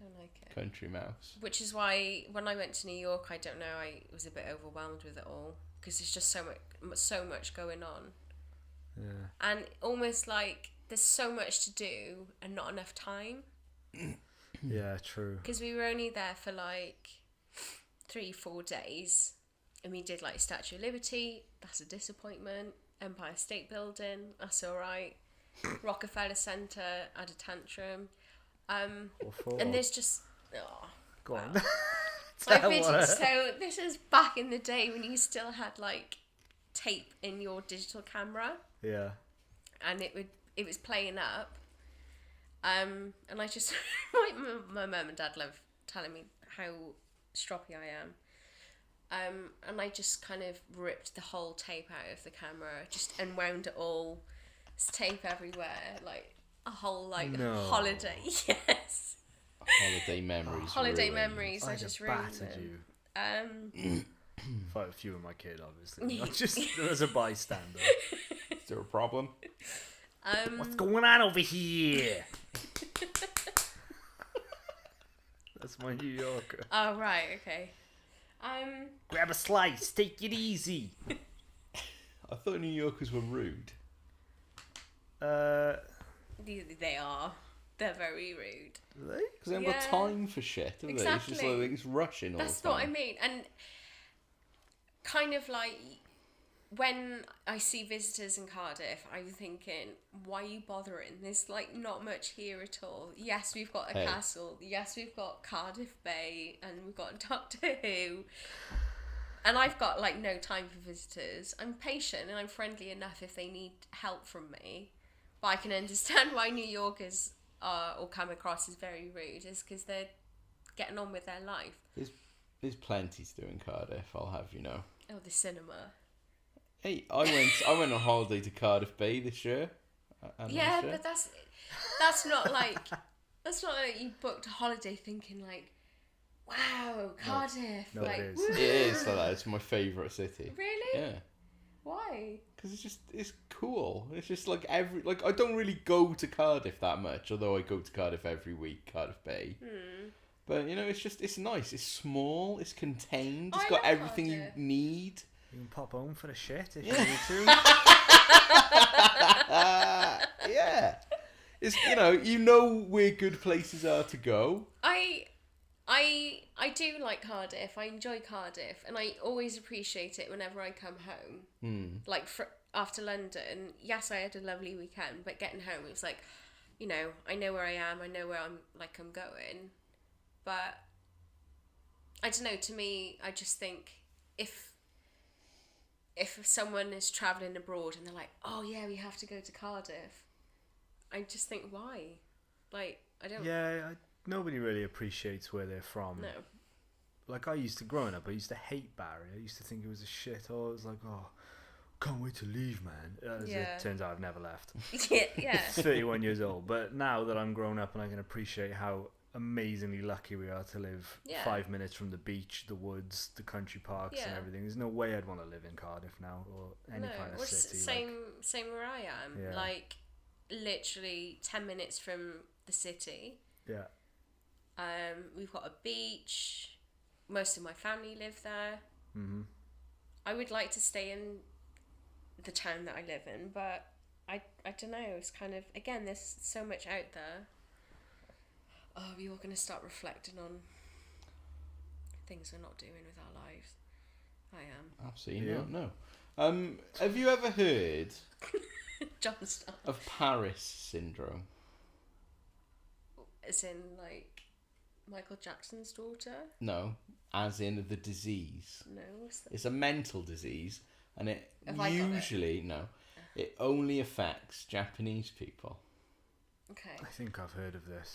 Don't like it. Country mouse. Which is why when I went to New York, I don't know, I was a bit overwhelmed with it all because there's just so much going on, Yeah. and almost like there's so much to do and not enough time. Yeah, true. Because we were only there for like 3-4 days, and we did like Statue of Liberty. That's a disappointment. Empire State Building. That's all right. Rockefeller Center had a tantrum. What for? And there's just Go wow. on. I've Tell been what- so this is back in the day when you still had like tape in your digital camera, Yeah. and it was playing up. And I just my mum and dad love telling me how stroppy I am. And I just kind of ripped the whole tape out of the camera, just unwound it all. There's tape everywhere, like a whole holiday. Yes. Holiday memories. Holiday ruined. memories. I I'd just have ruined battered them. you. If I had a few of my kid, obviously. Not just as a bystander. Is there a problem? What's going on over here? That's my New Yorker. Oh right, okay. Grab a slice, take it easy. I thought New Yorkers were rude. They are. They're very rude. They? Because they haven't got time for shit, have they? It's just Exactly. like it's rushing all That's the time. what I mean. And kind of like when I see visitors in Cardiff, I'm thinking, why are you bothering? There's like not much here at all. Yes, we've got a castle. Yes, we've got Cardiff Bay, and we've got Doctor Who. And I've got like no time for visitors. I'm patient and I'm friendly enough if they need help from me. But I can understand why New Yorkers are or come across as very rude, is because they're getting on with their life. There's plenty to do in Cardiff, I'll have you know. Oh, the cinema. Hey, I went on holiday to Cardiff Bay this year. Yeah, but that's not like you booked a holiday thinking like, wow, Cardiff. No, like, it is. woo. It is like that. It's my favourite city. Really? Yeah. Why? Because it's cool. It's just like I don't really go to Cardiff that much, although I go to Cardiff every week, Cardiff Bay. But you know, it's nice. It's small. It's contained. It's I got love everything Cardiff. you need. You can pop home for the shit if you need to. Yeah. It's you know where good places are to go. I do like Cardiff. I enjoy Cardiff, and I always appreciate it whenever I come home. Like after London, yes, I had a lovely weekend, but getting home, it was like, I know where I am. I know where I'm going, but I don't know. To me, I just think if someone is traveling abroad and they're like, oh yeah, we have to go to Cardiff, I just think, why? Like, I don't. Yeah, nobody really appreciates where they're from. No. Like, growing up, I used to hate Barry. I used to think it was a shithole. It was like, oh, can't wait to leave, man. As it turns out, I've never left. Yeah. 31 years old. But now that I'm grown up and I can appreciate how amazingly lucky we are to live 5 minutes from the beach, the woods, the country parks and everything. There's no way I'd want to live in Cardiff now or any kind of city. Same where I am. Yeah. Like, literally 10 minutes from the city. Yeah. We've got a beach. Most of my family live there. Mm-hmm. I would like to stay in the town that I live in, but I don't know. It's kind of, again, there's so much out there. Oh, we're all going to start reflecting on things we're not doing with our lives. I am. Absolutely not. No. Have you ever heard John Star. of Paris syndrome? As in, like, Michael Jackson's daughter? No, as in the disease. No, what's that? It's a mental disease, and it Have I got usually it only affects Japanese people. Okay. I think I've heard of this.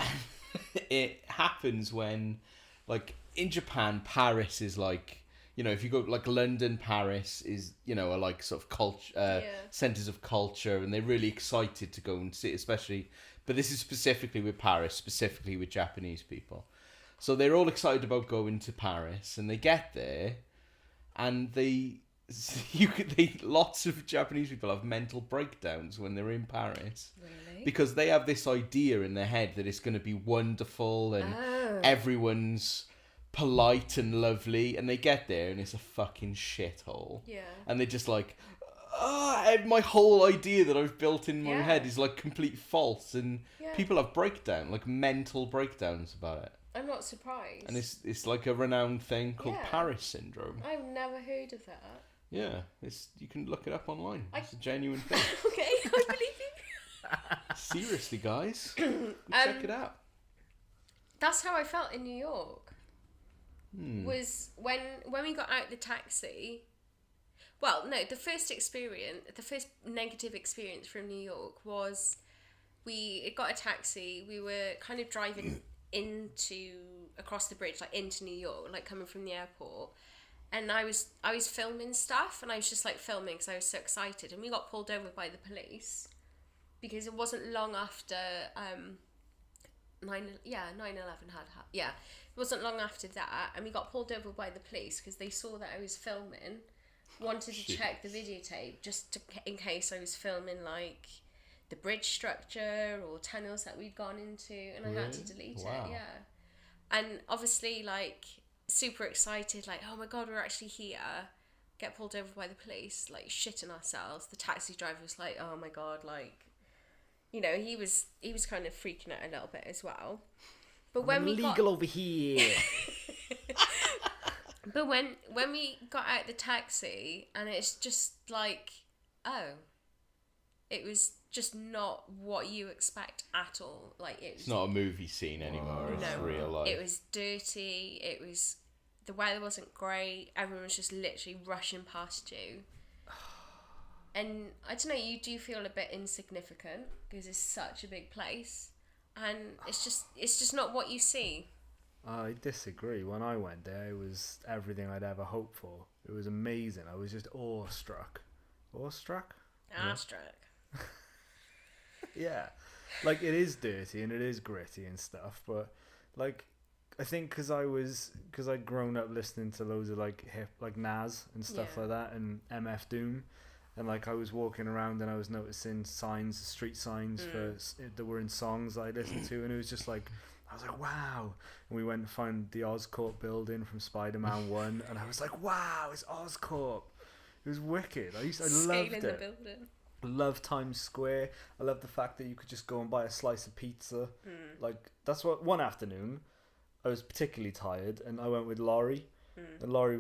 It happens when, like, in Japan, Paris is like, if you go, like, London, Paris is, are like sort of culture, centres of culture, and they're really excited to go and see, especially, but this is specifically with Paris, specifically with Japanese people. So they're all excited about going to Paris, and they get there, and lots of Japanese people have mental breakdowns when they're in Paris. Really? Because they have this idea in their head that it's going to be wonderful and everyone's polite and lovely, and they get there and it's a fucking shithole. Yeah. And they're just like, my whole idea that I've built in my head is like complete false, and people have mental breakdowns about it. I'm not surprised. And it's like a renowned thing called Paris syndrome. I've never heard of that. Yeah, you can look it up online. It's a genuine thing. Okay, I believe you. Seriously, guys, check it out. That's how I felt in New York. Was when we got out the taxi. Well, no, the first negative experience from New York was we got a taxi. We were kind of driving across the bridge, like into New York, like coming from the airport. And I was filming stuff, and I was just like filming because I was so excited. And we got pulled over by the police because it wasn't long after 9/11 it wasn't long after that, and we got pulled over by the police because they saw that I was filming, wanted to check the videotape in case I was filming like the bridge structure or tunnels that we'd gone into, and I had to delete it. Yeah, and obviously like super excited, like, oh my god, we're actually here. Get pulled over by the police, like shitting ourselves. The taxi driver was like, oh my god, like, you know, he was kind of freaking out a little bit as well. But when we got over here. But when we got out the taxi, and it's just like, oh, it was just not what you expect at all. Like it's not a movie scene anymore. It's real life. It was dirty. The weather wasn't great. Everyone was just literally rushing past you. And I don't know, you do feel a bit insignificant because it's such a big place, and it's just not what you see. I disagree. When I went there, it was everything I'd ever hoped for. It was amazing. I was just awestruck. Awestruck? Awestruck. Yeah. Like, it is dirty and it is gritty and stuff, but like, I think because I'd grown up listening to loads of like hip, like Nas and stuff like that, and MF Doom, and like I was walking around and I was noticing street signs that were in songs that I listened to, and it was just like, I was like, wow. And we went and found the Oscorp building from Spider-Man 1, and I was like, wow, it's Oscorp. It was wicked. I loved it. The building. I love Times Square. I love the fact that you could just go and buy a slice of pizza. Like, that's what, one afternoon I was particularly tired, and I went with Laurie, and Laurie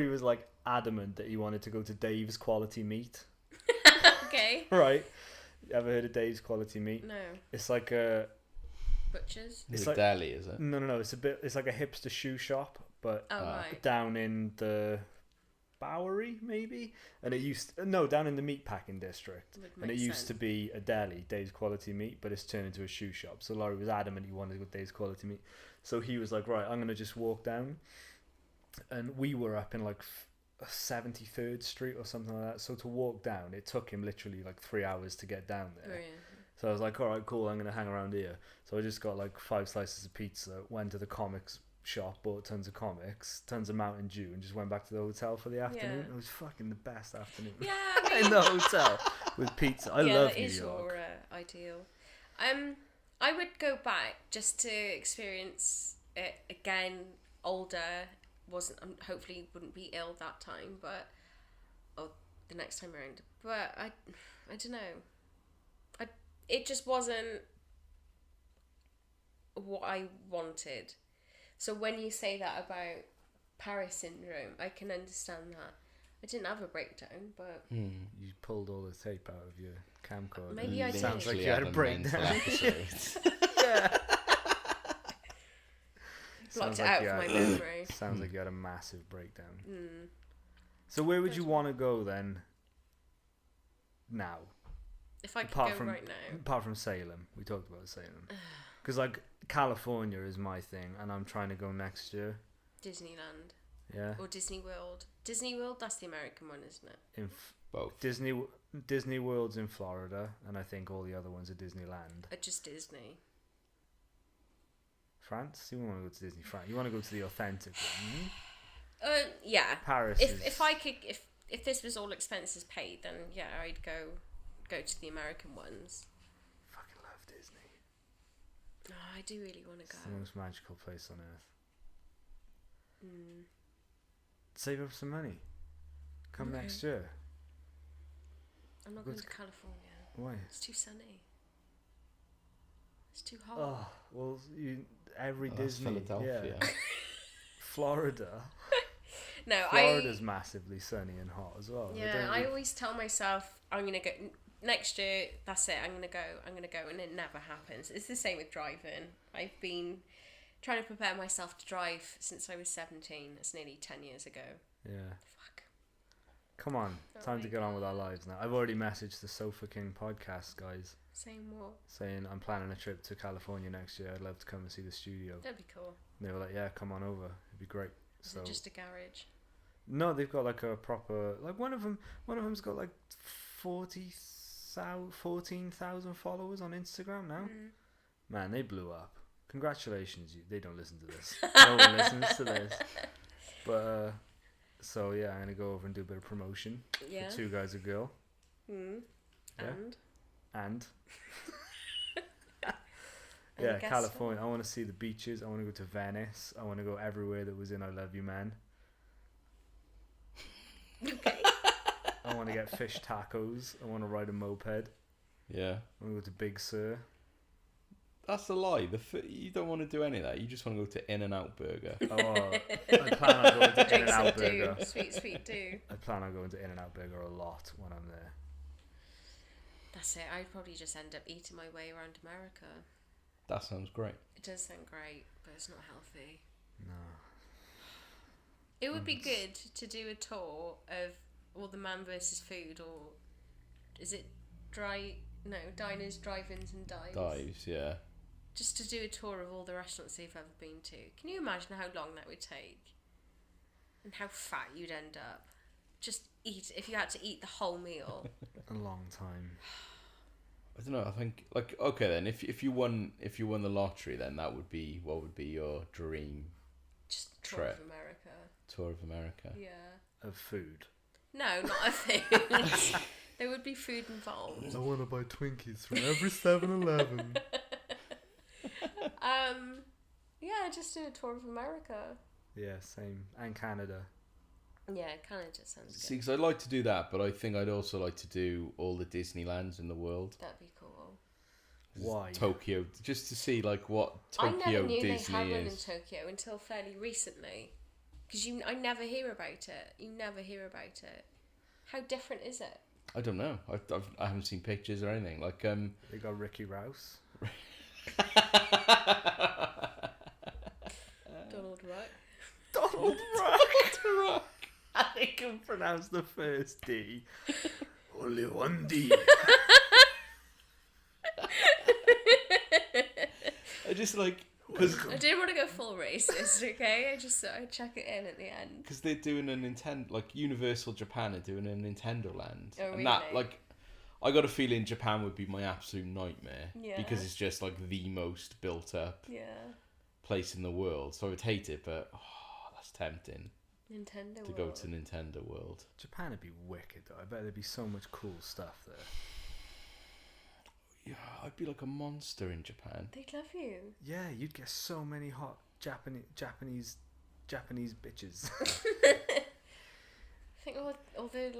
was like adamant that he wanted to go to Dave's Quality Meat. Okay. Right. You ever heard of Dave's Quality Meat? No. It's like a butchers. It's like deli, is it? No. It's like a hipster shoe shop, but right. down in the Bowery, maybe, and it down in the meatpacking district, and it used to be a deli, Dave's Quality Meat, but it's turned into a shoe shop. So Laurie was adamant he wanted to go to Dave's Quality Meat, so he was like, right, I'm gonna just walk down, and we were up in like 73rd Street or something like that. So to walk down, it took him literally like 3 hours to get down there. Brilliant. So I was like, all right, cool, I'm gonna hang around here. So I just got like 5 slices of pizza, went to the comics shop, bought tons of comics, tons of Mountain Dew, and just went back to the hotel for the afternoon. It was fucking the best afternoon. Yeah, I mean, in the hotel with pizza. I love New York. Your ideal. I would go back just to experience it again. Older, hopefully wouldn't be ill that time, but the next time around. But I don't know. It just wasn't what I wanted. So when you say that about Paris syndrome, I can understand that. I didn't have a breakdown, but you pulled all the tape out of your camcorder. Maybe I did. Sounds like you had a breakdown. Yeah. Blocked it out of my memory. Sounds like you had a massive breakdown. So where would you want to go then? Now, if I could go right now, apart from Salem, we talked about Salem, because like California is my thing, and I'm trying to go next year. Disneyland. Yeah. Or Disney World. Disney World, that's the American one, isn't it? Both. Disney World's in Florida, and I think all the other ones are Disneyland. Just Disney. France? You want to go to Disney France? You want to go to the authentic one? Yeah. Paris. If this was all expenses paid, then yeah, I'd go to the American ones. Fucking love Disney. Oh, I do really want to go. It's the most magical place on earth. Save up some money. Come next year. I'm not going to California. Why? It's too sunny. It's too hot. Oh, well, Disney. Philadelphia. Yeah. Florida. No, Florida's massively sunny and hot as well. Yeah, I always tell myself I'm gonna go next year. That's it. I'm gonna go, and it never happens. It's the same with driving. I've been trying to prepare myself to drive since I was 17. It's nearly 10 years ago. Yeah. Fuck. Come on, Oh time my to get on with our God. lives now. I've already messaged the Sofa King podcast guys Same what? saying I'm planning a trip to California next year. I'd love to come and see the studio. That'd be cool. And they were like, yeah, come on over. It'd be great. Is So it just a garage? no, they've got like a proper like one of them's got like 14,000 followers on Instagram now. Man, they blew up. Congratulations, you. They don't listen to this. No one listens to this. But so yeah, I'm gonna go over and do a bit of promotion Yeah. for Two Guys a Girl. Mm. Yeah. And Yeah, guess California. I want to see the beaches. I want to go to Venice. I want to go everywhere that was in I Love You Man. Okay. I want to get fish tacos. I want to ride a moped. Yeah. I want to go to Big Sur. That's a lie. You don't want to do any of that. You just want to go to In-N-Out Burger. Oh, I plan on going to Drinks In-N-Out of Burger. doom. Sweet do. I plan on going to In-N-Out Burger a lot when I'm there. That's it. I'd probably just end up eating my way around America. That sounds great. It does sound great, but it's not healthy. No. It would be good to do a tour of all the Man versus Food, or is it diners, drive-ins and Dives, yeah. Just to do a tour of all the restaurants they've ever been to. Can you imagine how long that would take? And how fat you'd end up? Just eat, if you had to eat the whole meal. A long time. I don't know. I think okay then. If you won the lottery, then what would be your dream Just tour Trip. of America. tour of America? Yeah. Of food. No, not a food. There would be food involved. I want to buy Twinkies from every 7-Eleven. Yeah, just do a tour of America. Yeah, same. And Canada. Yeah, Canada sounds See, good. because I'd like to do that, but I think I'd also like to do all the Disneylands in the world. That'd be cool. Why? Tokyo, just to see what I Tokyo never knew Disney they had one in is. Tokyo until fairly recently. Because I never hear about it. You never hear about it. How different is it? I don't know. I haven't seen pictures or anything. They got Ricky Rouse. Donald Duck. Donald Rock. I can pronounce the first D. Only one D. I just because I didn't want to go full racist, okay? I just thought I'd check it in at the end. they're doing a Nintendo, Universal Japan are doing a Nintendo Land, Oh, and that really? I got a feeling Japan would be my absolute nightmare. Yeah. Because it's just the most built up Yeah. place in the world, so I would hate it, but that's tempting Nintendo to go to Nintendo World. Japan would be wicked though. I bet there'd be so much cool stuff there. Yeah, I'd be like a monster in Japan. They'd love you. Yeah, you'd get so many hot Japanese bitches. I think all the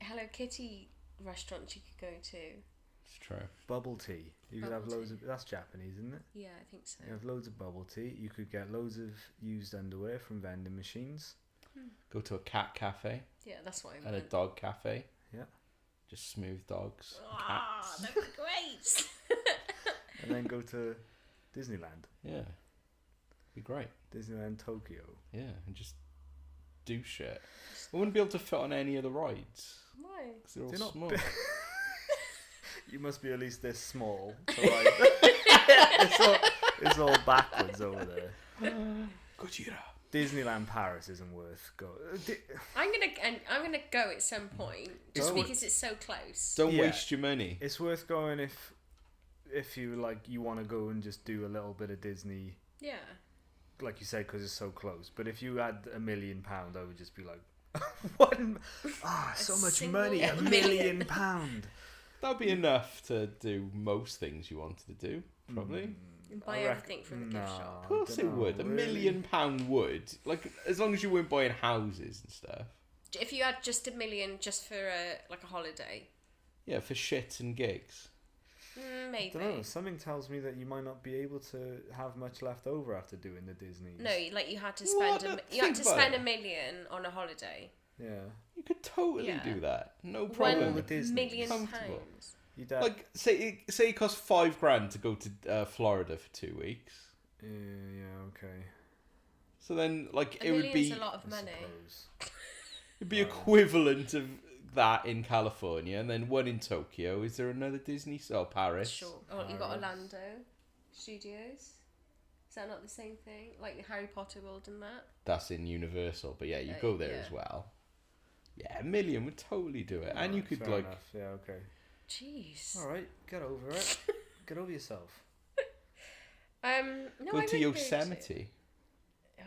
Hello Kitty restaurants you could go to. It's true. Bubble tea. You could have Bubble loads tea. of. That's Japanese, isn't it? Yeah, I think so. You have loads of bubble tea. You could get loads of used underwear from vending machines. Go to a cat cafe Yeah, that's what I and a meant. dog cafe. Yeah. Just smooth dogs. and Ah, cats. that'd be great. And then go to Disneyland. Yeah. Be great. Disneyland Tokyo. Yeah, and just do shit. I wouldn't be able to fit on any of the rides Why? because they're all They're not small. big. You must be at least this small. So it's all backwards over there. Gojira. Disneyland Paris isn't worth go. I'm gonna go at some point just Don't- because it's so close. Don't Yeah. waste your money. It's worth going if you want to go and just do a little bit of Disney, Yeah. like you said, because it's so close. But if you had £1 million, I would just be like, what? So much single money, £1 million. That'd be enough to do most things you wanted to do, probably. And buy everything from the gift shop. Of course it would. £1 million would. As long as you weren't buying houses and stuff. If you had just $1 million just for a holiday, Yeah, for shit and gigs. maybe. I don't know. Something tells me that you might not be able to have much left over after doing the Disney's. No, you had to What? spend Think about it. $1 million on a holiday. Yeah. You could totally Yeah. do that. No All problem. the Disney. $1 million Comfortable. pounds. You'd have, Say it costs $5,000 to go to Florida for 2 weeks. yeah, okay. So then, $1 it would be. million's a lot of I money. suppose. It'd be equivalent of that in California, and then one in Tokyo. Is there another Disney? Oh, Paris. Sure. Oh, you got Orlando Studios. Is that not the same thing? Like the Harry Potter world and that? That's in Universal, but yeah, you go there as well. Yeah, $1 million would totally do it, and you could Fair enough. Yeah, okay. Jeez. All right, get over it. Get over yourself. No, go I to would Yosemite.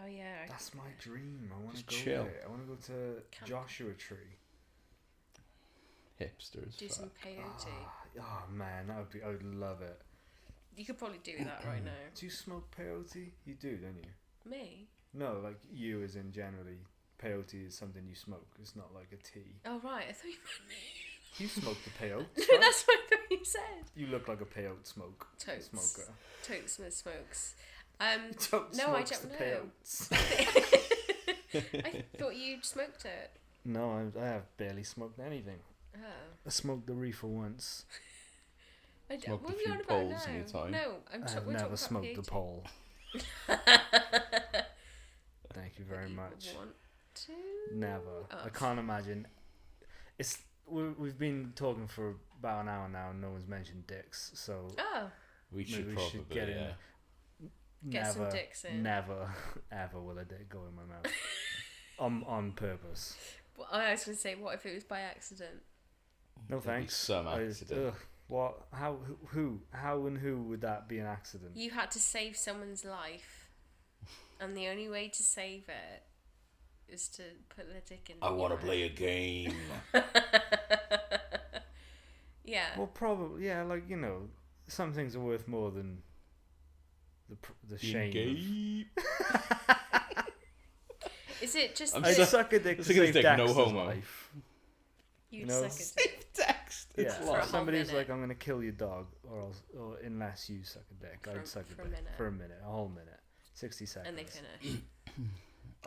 Oh yeah. That's my dream. I want to Just go chill. there. I want to go to Camp. Joshua Tree. Hipsters. Do some peyote. Oh man, I would love it. You could probably do that right now. Do you smoke peyote? You do, don't you? Me? No, like you as in generally. Peyote is something you smoke. It's not like a tea. Oh right, I thought you meant me. You smoke the peyote. No, that's what I thought you said. You look like a peyote Totes. smoker. Totes smokes. Totes No, I smokes don't the know. peyotes. I thought you'd smoked it. No, I have barely smoked anything. Oh. I smoked the reefer once. I don't, Smoked what a are we few on about poles now? in your time. No, we're I have talking never about smoked a peyote. pole. Thank you very You much. Want to? Never. Oh. I can't imagine. We've been talking for about an hour now and no one's mentioned dicks, so Oh, We should maybe probably, get in. Get some Never, dicks in. never, ever will a dick go in my mouth. on purpose. well, I was going to say, what if it was by accident? No There'd be thanks. some accident. What? How? Who? How and who would that be an accident? You had to save someone's life, and the only way to save it is to put the dick in. I want to play a game. Yeah. Well, probably. Yeah, like some things are worth more than the shame. Gay. Is it just I'm I'd so- suck a dick to Suck a save dick, Dexter's no homo. life. you'd no. suck a dick? Text. It's Yeah, For a like whole somebody's minute. like, I'm gonna kill your dog, or unless you suck a dick, I'd suck for a a dick minute. for a minute, a whole minute, 60 seconds. And they finish.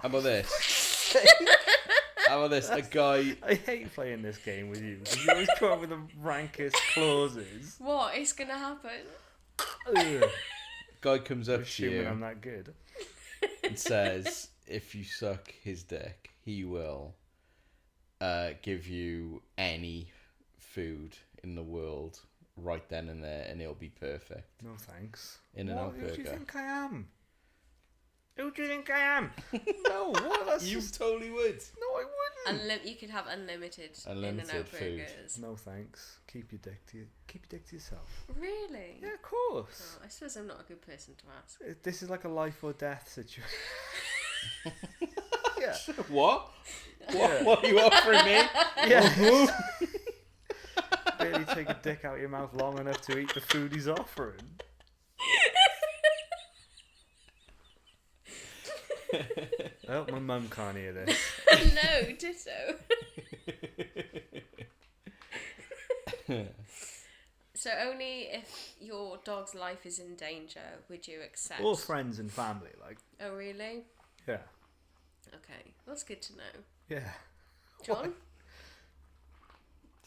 How about this? How about this? A guy. I hate playing this game with you because you always come up with the rankest clauses. What is going to happen? Ugh. Guy comes up to Assuming you I'm that good. and says, if you suck his dick, he will give you any food in the world right then and there, and it'll be perfect. No thanks. In and out Who do you burger. think I am? Who do you think I am? No, what? That's You just... totally would. No, I wouldn't. You could have unlimited Unlimited In-N-Out food. burgers. No thanks. Keep your dick to yourself. Really? Yeah, of course. Oh, I suppose I'm not a good person to ask. This is like a life or death situation. Yeah. What? Yeah. What are you offering me? Yeah. Barely take a dick out of your mouth long enough to eat the food he's offering. I hope my mum can't hear this. No, ditto. So only if your dog's life is in danger would you accept. Or friends and family, like. Oh really? Yeah. Okay, that's good to know. Yeah. John,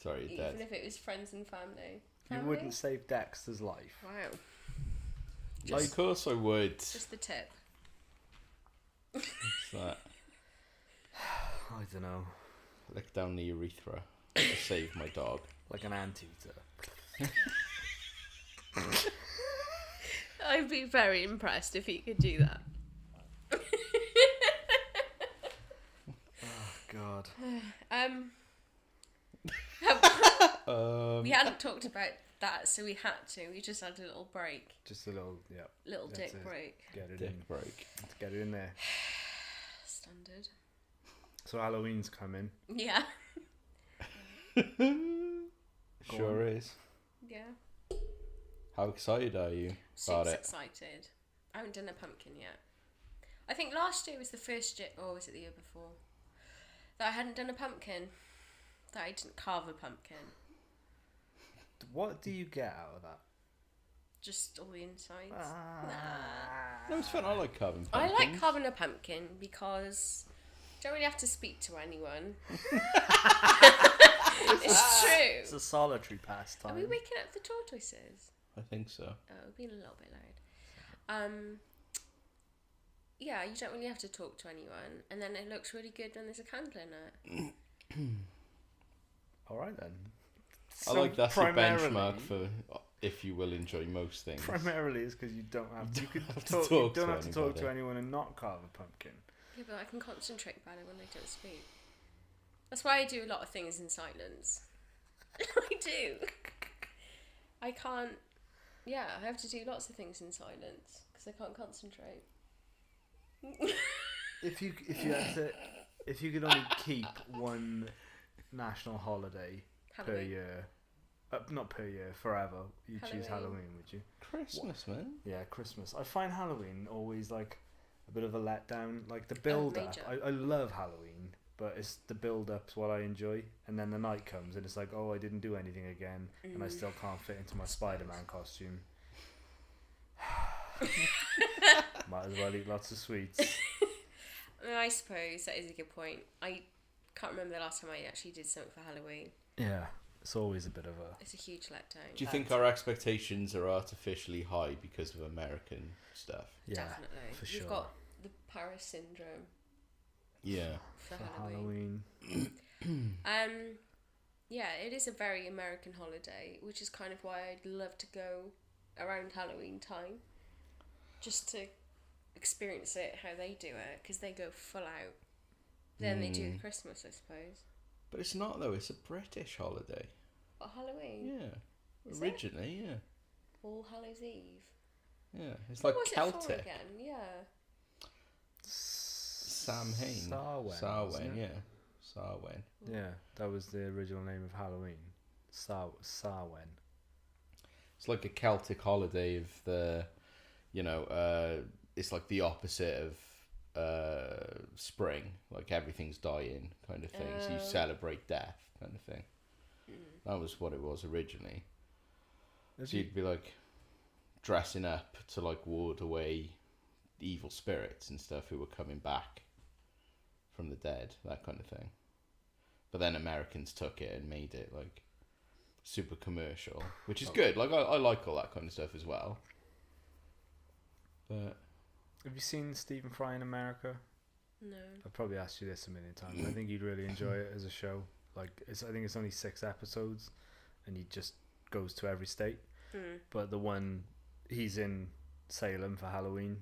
Sorry, you're even dead. if it was friends and family. You wouldn't save Dexter's life. Wow, Of course I would. just the tip. What's that? I don't know. Lick down the urethra to save my dog. Like an anteater. I'd be very impressed if you could do that. Oh, God. We hadn't talked about that, so we had to. We just had a little break, Just a little, yeah. little That's dick it. break. Get it Dick break. in. Let's get it in there. Standard. So Halloween's coming. Yeah. Sure is. Yeah. How excited are you about Super it? excited. I haven't done a pumpkin yet. I think last year was the first year, or was it the year before, that I hadn't done a pumpkin. That I didn't carve a pumpkin. What do you get out of that? Just all the insides. No, it's fun. I like carving I pumpkins. like carving a pumpkin because you don't really have to speak to anyone. It's true. It's a solitary pastime. Are we waking up the tortoises? I think so. Oh, we've been a little bit loud. yeah, you don't really have to talk to anyone, and then it looks really good when there's a candle in it. All right then. I like that's a benchmark for if you will enjoy most things. Primarily, is because you don't have you have to talk, talk you don't to have to talk anybody. to anyone and not carve a pumpkin. Yeah, but I can concentrate better when I don't speak. That's why I do a lot of things in silence. I do. I can't. Yeah, I have to do lots of things in silence because I can't concentrate. If you could only keep one national holiday per Halloween. year, not per year, forever, you choose Halloween. Halloween, would you? Christmas, man. Yeah, Christmas. I find Halloween always like a bit of a letdown. Like the build up. major. I love Halloween, but it's the build up's what I enjoy. And then the night comes and it's like, oh, I didn't do anything again, and I still can't fit into my Spider-Man costume. Might as well eat lots of sweets. I suppose that is a good point. I can't remember the last time I actually did something for Halloween. Yeah, it's always a bit of a. It's a huge letdown. Do you think our expectations are artificially high because of American stuff? Yeah, Definitely. for You've sure. got the Paris syndrome Yeah. for For Halloween. Halloween. Yeah, it is a very American holiday, which is kind of why I'd love to go around Halloween time, just to experience it how they do it, because they go full out. Then they do Christmas, I suppose. But it's not though. It's a British holiday. Or Halloween. Yeah. Is Originally, yeah. All Hallows Eve. Yeah. It's like What was it Celtic. for again? Yeah. Samhain. Samhain, wasn't Samhain, it? yeah. Samhain. Yeah, that was the original name of Halloween. Samhain. It's like a Celtic holiday of the, it's like the opposite of spring. Like everything's dying kind of thing. So you celebrate death kind of thing. That was what it was originally. So you'd be like dressing up to like ward away evil spirits and stuff who were coming back from the dead, that kind of thing. But then Americans took it and made it like super commercial, which is good. Like I like all that kind of stuff as well. But Have you seen Stephen Fry in America? No. I've probably asked you this a million times. I think you'd really enjoy it as a show. Like I think it's only 6 episodes, and he just goes to every state. But the one he's in Salem for Halloween,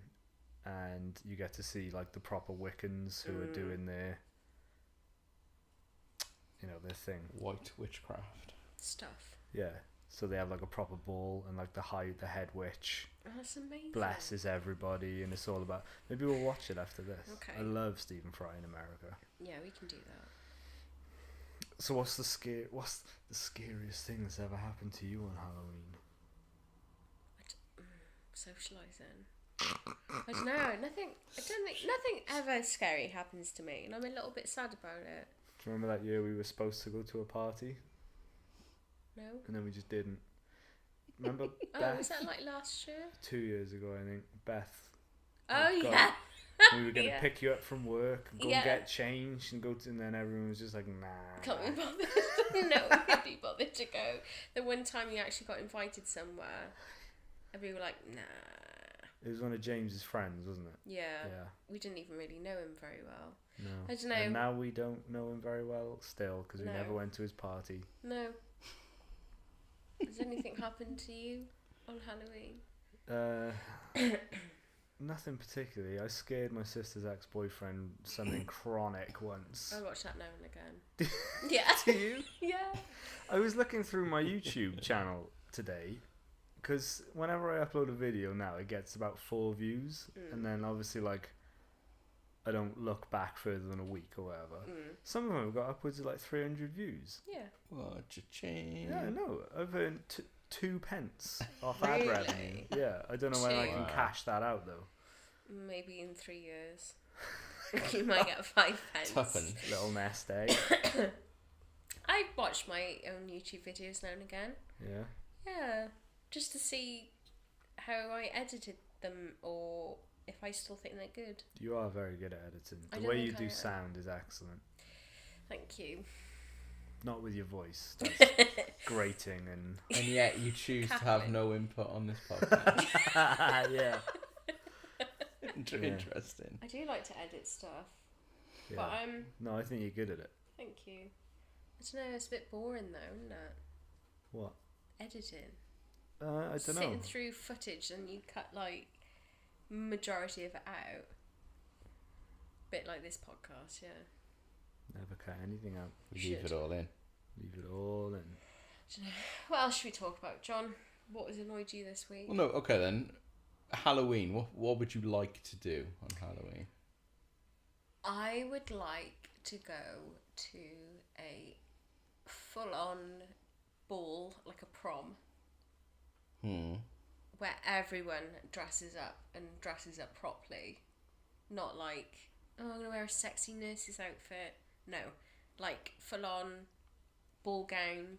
and you get to see like the proper Wiccans who are doing their thing. white witchcraft. Stuff. Yeah. So they have like a proper ball, and like the head witch Oh, that's amazing. blesses everybody, and it's all about. Maybe we'll watch it after this. Okay. I love Stephen Fry in America. Yeah, we can do that. So what's the scariest thing that's ever happened to you on Halloween? Socialising. I don't know. I don't think nothing ever scary happens to me, and I'm a little bit sad about it. Do you remember that year we were supposed to go to a party No. and then we just didn't? Remember Oh, Beth? was that like last year? 2 years ago, I think. Beth. Oh God. yeah. We were going to Yeah. pick you up from work, and go Yeah. and get changed, and go to, and then everyone was just like, nah. Can't be bothered. No, we can't be bothered to go. The one time you actually got invited somewhere, and we were like, nah. It was one of James's friends, wasn't it? Yeah. Yeah. We didn't even really know him very well. No. I don't know. And now we don't know him very well still, because we No. never went to his party. No. Has anything happened to you on Halloween? Nothing particularly. I scared my sister's ex-boyfriend something chronic once. I watch that now and again. Yeah. Do you? Yeah. I was looking through my YouTube channel today, because whenever I upload a video now, it gets about 4 views, and then obviously like I don't look back further than a week or whatever. Some of them have got upwards of like 300 views. Yeah. What a change. Yeah, no, I've earned 2 pence off ad revenue. Really? Yeah, I don't know when I can Wow. cash that out though. Maybe in 3 years. You might get 5 pence. Tuppence. Little nest egg. I watch my own YouTube videos now and again. Yeah. Yeah. Just to see how I edited them, or if I still think they're good. You are very good at editing. I The don't way think you I do am. sound is excellent. Thank you. Not with your voice. That's grating and And yet you choose to have Catholic. no input on this podcast. yeah. interesting. I do like to edit stuff, Yeah. but No, I think you're good at it. thank you. I don't know, it's a bit boring though, isn't it? What? Editing. I don't know. Sitting through footage and you cut like majority of it out. Bit like this podcast, yeah. Never cut anything out. Leave it all in. Leave it all in. Dunno. What else should we talk about, John? What has annoyed you this week? Well, no, okay then. Halloween. What would you like to do on Halloween? I would like to go to a full-on ball, like a prom, where everyone dresses up and dresses up properly. Not like, oh, I'm going to wear a sexy nurse's outfit. No, like full-on ball gown.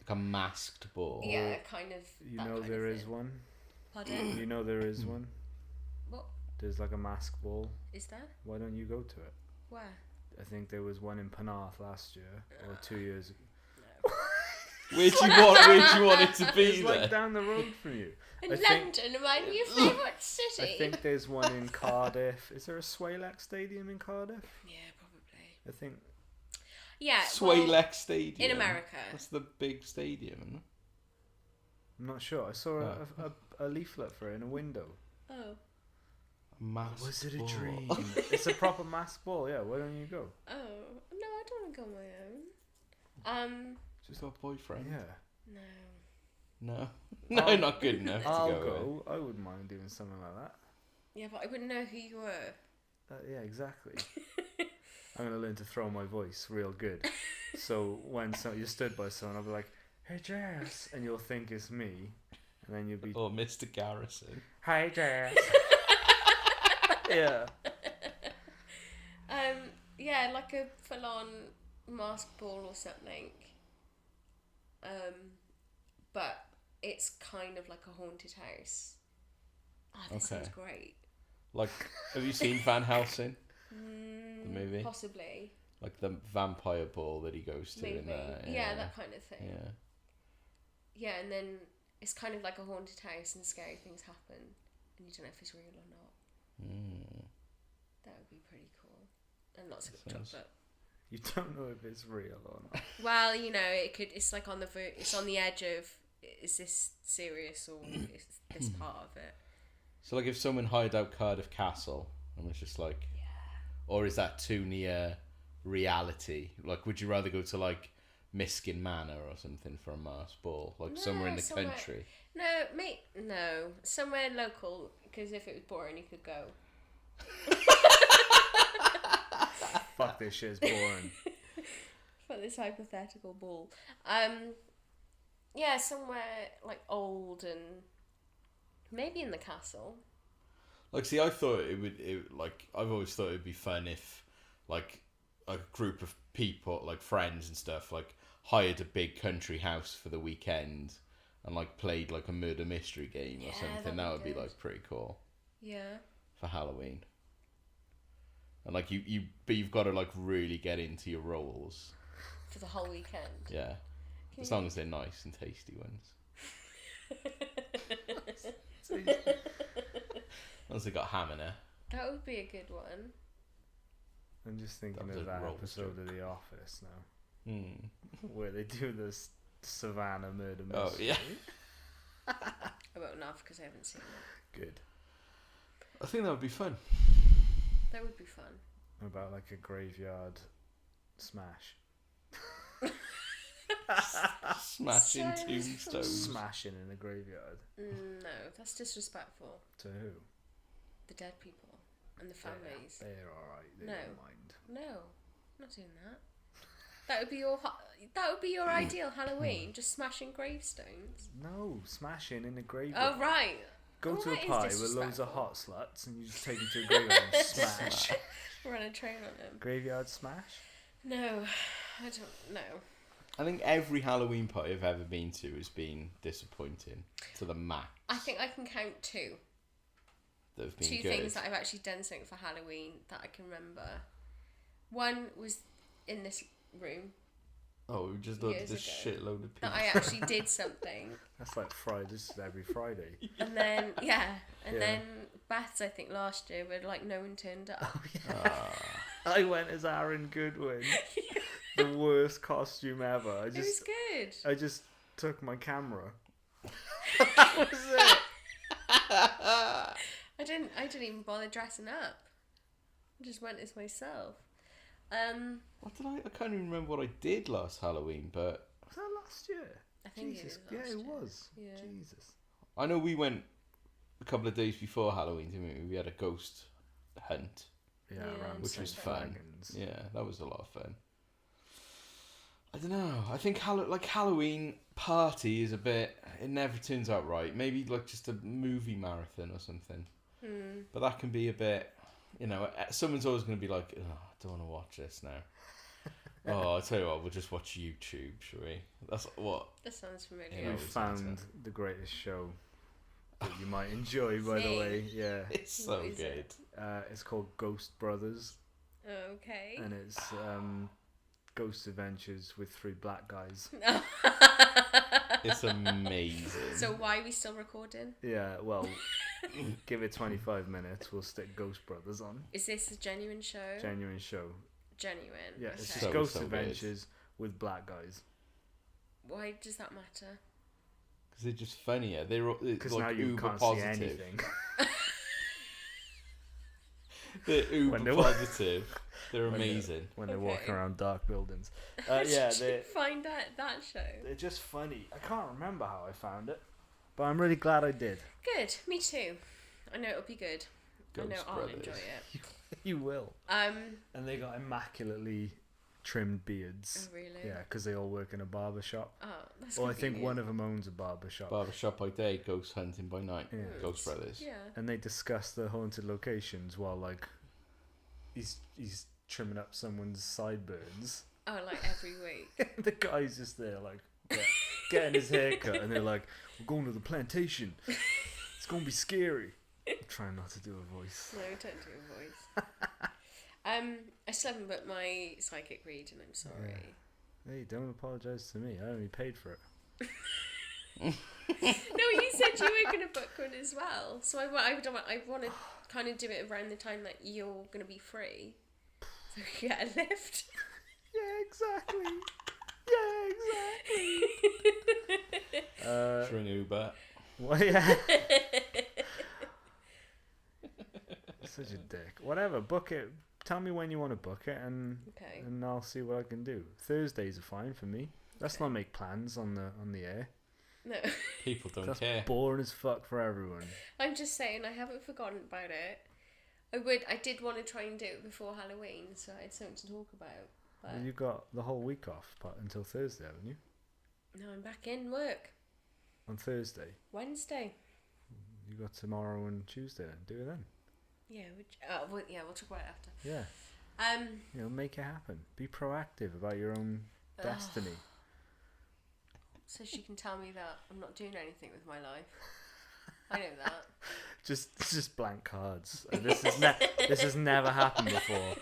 Like a masked ball. Yeah, kind of. You that know kind there of is thing. one. Pardon? You know there is one. What There's like a mask ball. is that? Why don't you go to it? Where? I think there was one in Penarth last year or 2 years ago. No. Where'd you want it to be It's then? like down the road from you. In I think- London, my new favourite city. I think there's one in Cardiff. Is there a Swaylac Stadium in Cardiff? Yeah, probably. I think. Yeah. Swaylex Stadium. in America. That's the big stadium, isn't it? I'm not sure. I saw a leaflet for it in a window. Oh. Masked Was it a ball. dream? It's a proper mask ball. Yeah. Why don't you go? Oh. No, I don't want to go on my own. Just got a boyfriend. Yeah. No. No, not good enough to I'll go. go. I wouldn't mind doing something like that. Yeah, but I wouldn't know who you were. Yeah, exactly. I'm gonna learn to throw my voice real good. So when you're stood by someone, I'll be like, "Hey, Jess," and you'll think it's me, and then you'll be, Or Mr. Garrison. "Hi, Jess." Yeah. Yeah, like a full-on mask ball or something. But it's kind of like a haunted house. Oh, this sounds great. Like, have you seen Van Helsing? The movie? Possibly. Like the vampire ball that he goes to Maybe. in there. Yeah, that kind of thing. Yeah. Yeah, and then it's kind of like a haunted house and scary things happen. And you don't know if it's real or not. That would be pretty cool. And lots of chocolate. You don't know if it's real or not. Well, you know, it's like on the it's on the edge of, is this serious or is this part of it? So, like, if someone hired out Cardiff Castle and was just like, or is that too near reality? Like, would you rather go to like Miskin Manor or something for a masked ball, like somewhere in the country? No, somewhere local. Because if it was boring, you could go. Fuck, this shit's boring. For this hypothetical ball, yeah, somewhere like old and maybe in the castle. Like, see, I thought I've always thought it'd be fun if, like, a group of people, like friends and stuff, like, hired a big country house for the weekend and, like, played, like, a murder mystery game or something. That would be, like, pretty cool. Yeah. For Halloween. And, like, you've got to, like, really get into your roles. For the whole weekend. Yeah. As long as they're nice and tasty ones. Once they got ham in it. That would be a good one. I'm just thinking That was of a that roll episode joke. of The Office now, where they do this Savannah murder mystery. Oh, yeah. I won't laugh because I haven't seen it. Good. I think that would be fun. That would be fun. About like a graveyard smash. Smashing Sounds tombstones. Smashing in a graveyard. No, that's disrespectful. To who? The dead people and the families. They're alright. They No. don't mind. No, I'm not doing that. That would be your ideal Halloween, just smashing gravestones. No, smashing in a graveyard. Oh right. Go Well, to a that is party with loads of disrespectful. hot sluts and you just take them to a graveyard and smash. Run a train on them. Graveyard smash? No, I don't know. I think every Halloween party I've ever been to has been disappointing to the max. I think I can count two. That have been Two good. things that I've actually done something for Halloween that I can remember. One was in this room Oh, we just ordered years this ago. shitload of that pizza. I actually did something. That's like Friday. This is every Friday. And then, and Yeah. then Beth's, I think, last year, but like no one turned up. Oh, yeah. I went as Aaron Goodwin. The worst costume ever. It was good. I just took my camera. That was it. I didn't even bother dressing up. I just went as myself. What did I can't even remember what I did last Halloween, but Was that last year? I think Jesus. it was last Yeah, it year. was. Yeah. Jesus. I know we went a couple of days before Halloween, didn't we? We had a ghost hunt, Yeah, Yeah, around which was St. fun. Flagons. Yeah, that was a lot of fun. I don't know. I think Halloween party is a bit. It never turns out right. Maybe like just a movie marathon or something. But that can be a bit. Someone's always going to be like, oh, I don't want to watch this now. Oh, I'll tell you what. We'll just watch YouTube, shall we? That's what. That sounds familiar. Yeah. We it's found better. the greatest show that you might enjoy, by the Me? way. Yeah. It's so What is good. it? It's called Ghost Brothers, Okay. and it's ghost adventures with 3 black guys. It's amazing. So why are we still recording? Yeah, well, give it 25 minutes, we'll stick Ghost Brothers on. Is this a genuine show? Genuine show. Genuine. Yeah, it's Okay. just Ghost so good. Adventures with black guys. Why does that matter? Because they're just funnier. They're Because like now you uber can't positive. see anything. They're uber When they're- positive. They're When they're- amazing. when they're Okay. walking around dark buildings. How Yeah, did you find that show? they're just funny. I can't remember how I found it, but I'm really glad I did. Good. Me too. I know it'll be good. I know Ghost I'll Brothers. enjoy it. You will. Um. And they got immaculately trimmed beards. Oh really? Yeah, because they all work in a barber shop. Oh, that's. Well, I think convenient. one of them owns a barber shop. Barbershop by day, ghost hunting by night. Yeah. Ghost Brothers. Yeah. And they discuss the haunted locations while like he's trimming up someone's sideburns. Oh, like every week. The guy's just there like getting his hair cut, and they're like, "We're going to the plantation. It's gonna be scary." I'm trying not to do a voice. No, don't do a voice. I still haven't booked my psychic read, and I'm sorry. Hey, don't apologise to me. I only paid for it. No, you said you were going to book one as well. So I want to kind of do it around the time that you're going to be free. So we get a lift. Yeah, exactly. Yeah, exactly. Ring Uber. Well, yeah. Such a dick. Whatever, book it. Tell me when you want to book it, and Okay. and I'll see what I can do. Thursdays are fine for me. Let's not make plans on the air. No. People don't That's care. boring as fuck for everyone. I'm just saying I haven't forgotten about it. I did want to try and do it before Halloween, so I had something to talk about. But Well, you got the whole week off until Thursday, haven't you? no, I'm back in work. On Thursday. Wednesday. You got tomorrow and Tuesday then. Do it then. Yeah, we'll talk about it after. Yeah. Make it happen. Be proactive about your own destiny. So she can tell me that I'm not doing anything with my life. I know that. Just blank cards. This has never happened before.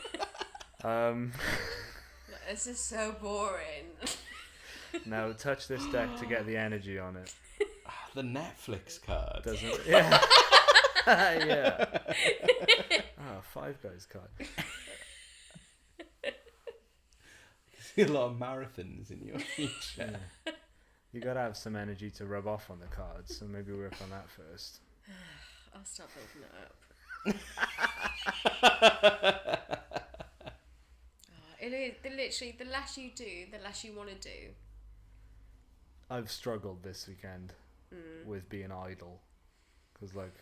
This is so boring. Now touch this deck to get the energy on it. The Netflix card. Doesn't it? Yeah. Yeah. Five Guys card. See a lot of marathons in your future. Yeah. You gotta have some energy to rub off on the cards, so maybe work on that first. I'll start building it up. It is literally the less you do, the less you want to do. I've struggled this weekend with being idle, because like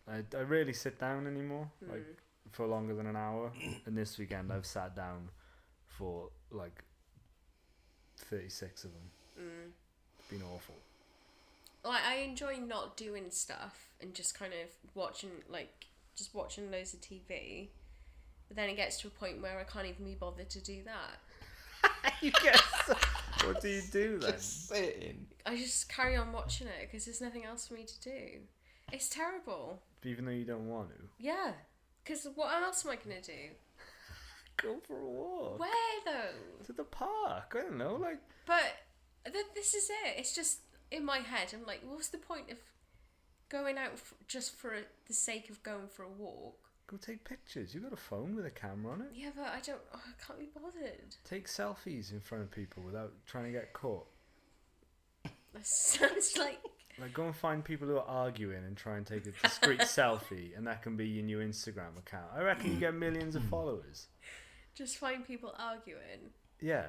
I rarely sit down anymore, like for longer than an hour. And this weekend I've sat down for like 36 of them. It's been awful. Like I enjoy not doing stuff and just kind of watching loads of TV. But then it gets to a point where I can't even be bothered to do that. You guess. What do you do then? Just sitting. I just carry on watching it because there's nothing else for me to do. It's terrible. Even though you don't want to. Yeah. Because what else am I going to do? Go for a walk. Where though? To the park. I don't know, like. But this is it. It's just in my head. I'm like, what's the point of going out just for the sake of going for a walk. Go take pictures. You got a phone with a camera on it. Yeah, but I can't be bothered. Take selfies in front of people without trying to get caught. That sounds like... Like, go and find people who are arguing and try and take a discreet selfie, and that can be your new Instagram account. I reckon you get millions of followers. Just find people arguing. Yeah,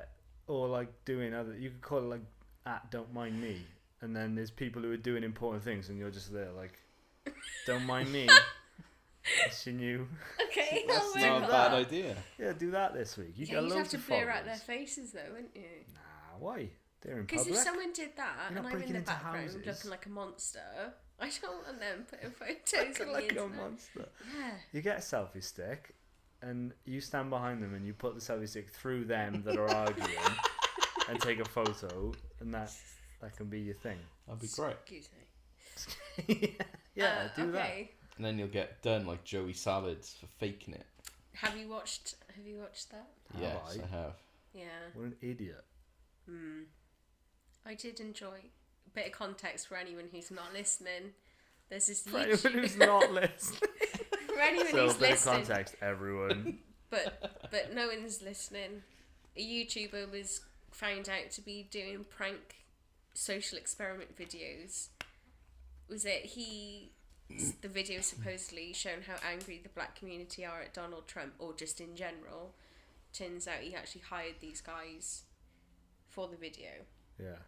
or like doing other. You could call it like @Don't Mind Me, and then there's people who are doing important things, and you're just there like, don't mind me. It's your new. Okay, That's I'll not a work bad on idea. Yeah, do that this week. You Yeah, get you'd loads have to of blur followers. out their faces though, wouldn't you? Nah, why? They're in Because public. if someone did that You're and not I'm in breaking the into background houses. looking like a monster, I don't want them putting photos on the like a internet. monster. Yeah. You get a selfie stick, and you stand behind them, and you put the selfie stick through them that are arguing, and take a photo, and that can be your thing. That'd be great. Excuse me. Yeah, do that. Okay. And then you'll get done like Joey Salads for faking it. Have you watched that? Have Yes, I? I have. Yeah. What an idiot. I did enjoy a bit of context for anyone who's not listening. There's this For anyone YouTube who's not listening. for anyone So, a who's bit of listening, context, everyone. but no one's listening. A YouTuber was found out to be doing prank social experiment videos. The video supposedly shown how angry the black community are at Donald Trump, or just in general. Turns out he actually hired these guys for the video. Yeah.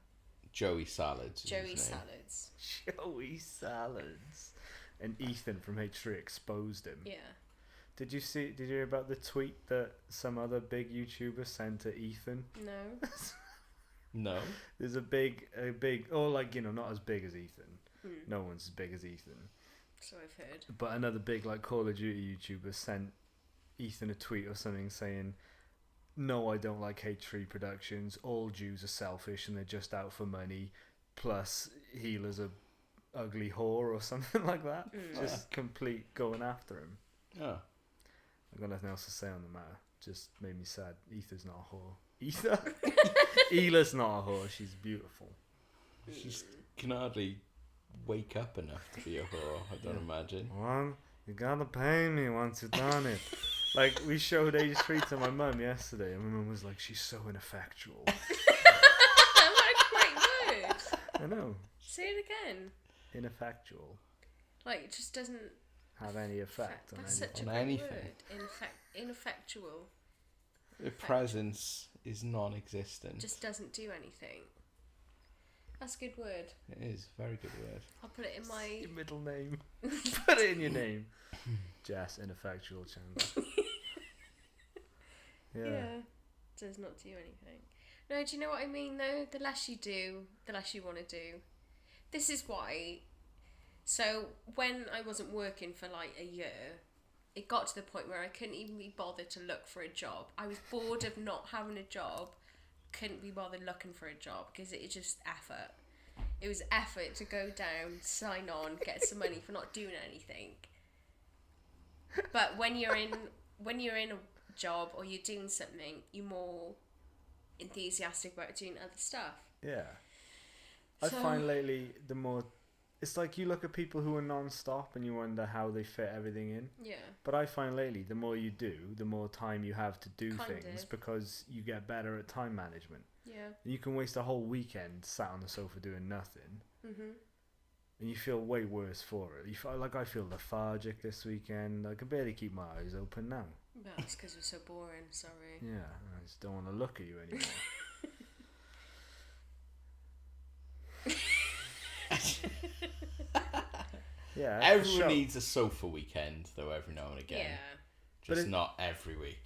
Joey Salads. is Joey his name. Salads. Joey Salads. And Ethan from H3 exposed him. Yeah. Did you hear about the tweet that some other big YouTuber sent to Ethan? No. No. There's a big, like, not as big as Ethan. No one's as big as Ethan. So I've heard. But another big, like, Call of Duty YouTuber sent Ethan a tweet or something saying, "No, I don't like H3 Productions. All Jews are selfish and they're just out for money. Plus, Healer's a ugly whore," or something like that. Just complete going after him. Oh. I've got nothing else to say on the matter. Just made me sad. Ether's not a whore. Ether? Hila's not a whore. She's beautiful. She can hardly wake up enough to be a whore, I don't imagine. Well, you gotta pay me once you've done it. Like, we showed H3 to my mum yesterday, and my mum was like, "She's so ineffectual." What a great word. I know. Say it again. Ineffectual. Like, it just doesn't... Have any effect on That's anything. such a On great anything. word. Ineffectual. Her presence is non-existent. Just doesn't do anything. That's a good word. It is a very good word. I'll put it in my... Your middle name. Put it in your name. Jess, ineffectual Chandler. Yeah. Does not do anything. No, do you know what I mean though? The less you do, the less you want to do. This is why. So when I wasn't working for like a year, it got to the point where I couldn't even be bothered to look for a job. I was bored of not having a job. Couldn't be bothered looking for a job because it was just effort. It was effort to go down, sign on, get some money for not doing anything. But when you're in a job or you're doing something, you're more enthusiastic about doing other stuff. Yeah. I find lately the more... It's like you look at people who are non-stop and you wonder how they fit everything in. Yeah. But I find lately the more you do, the more time you have to do Kind things of. because you get better at time management. Yeah. You can waste a whole weekend sat on the sofa doing nothing. Mhm. And you feel way worse for it. You feel like I feel lethargic this weekend. I can barely keep my eyes open now. Well, it's because we're so boring. Sorry. Yeah, I just don't want to look at you anymore. Yeah, Everyone sure. needs a sofa weekend, though, every now and again. Yeah. But Just it- not every week.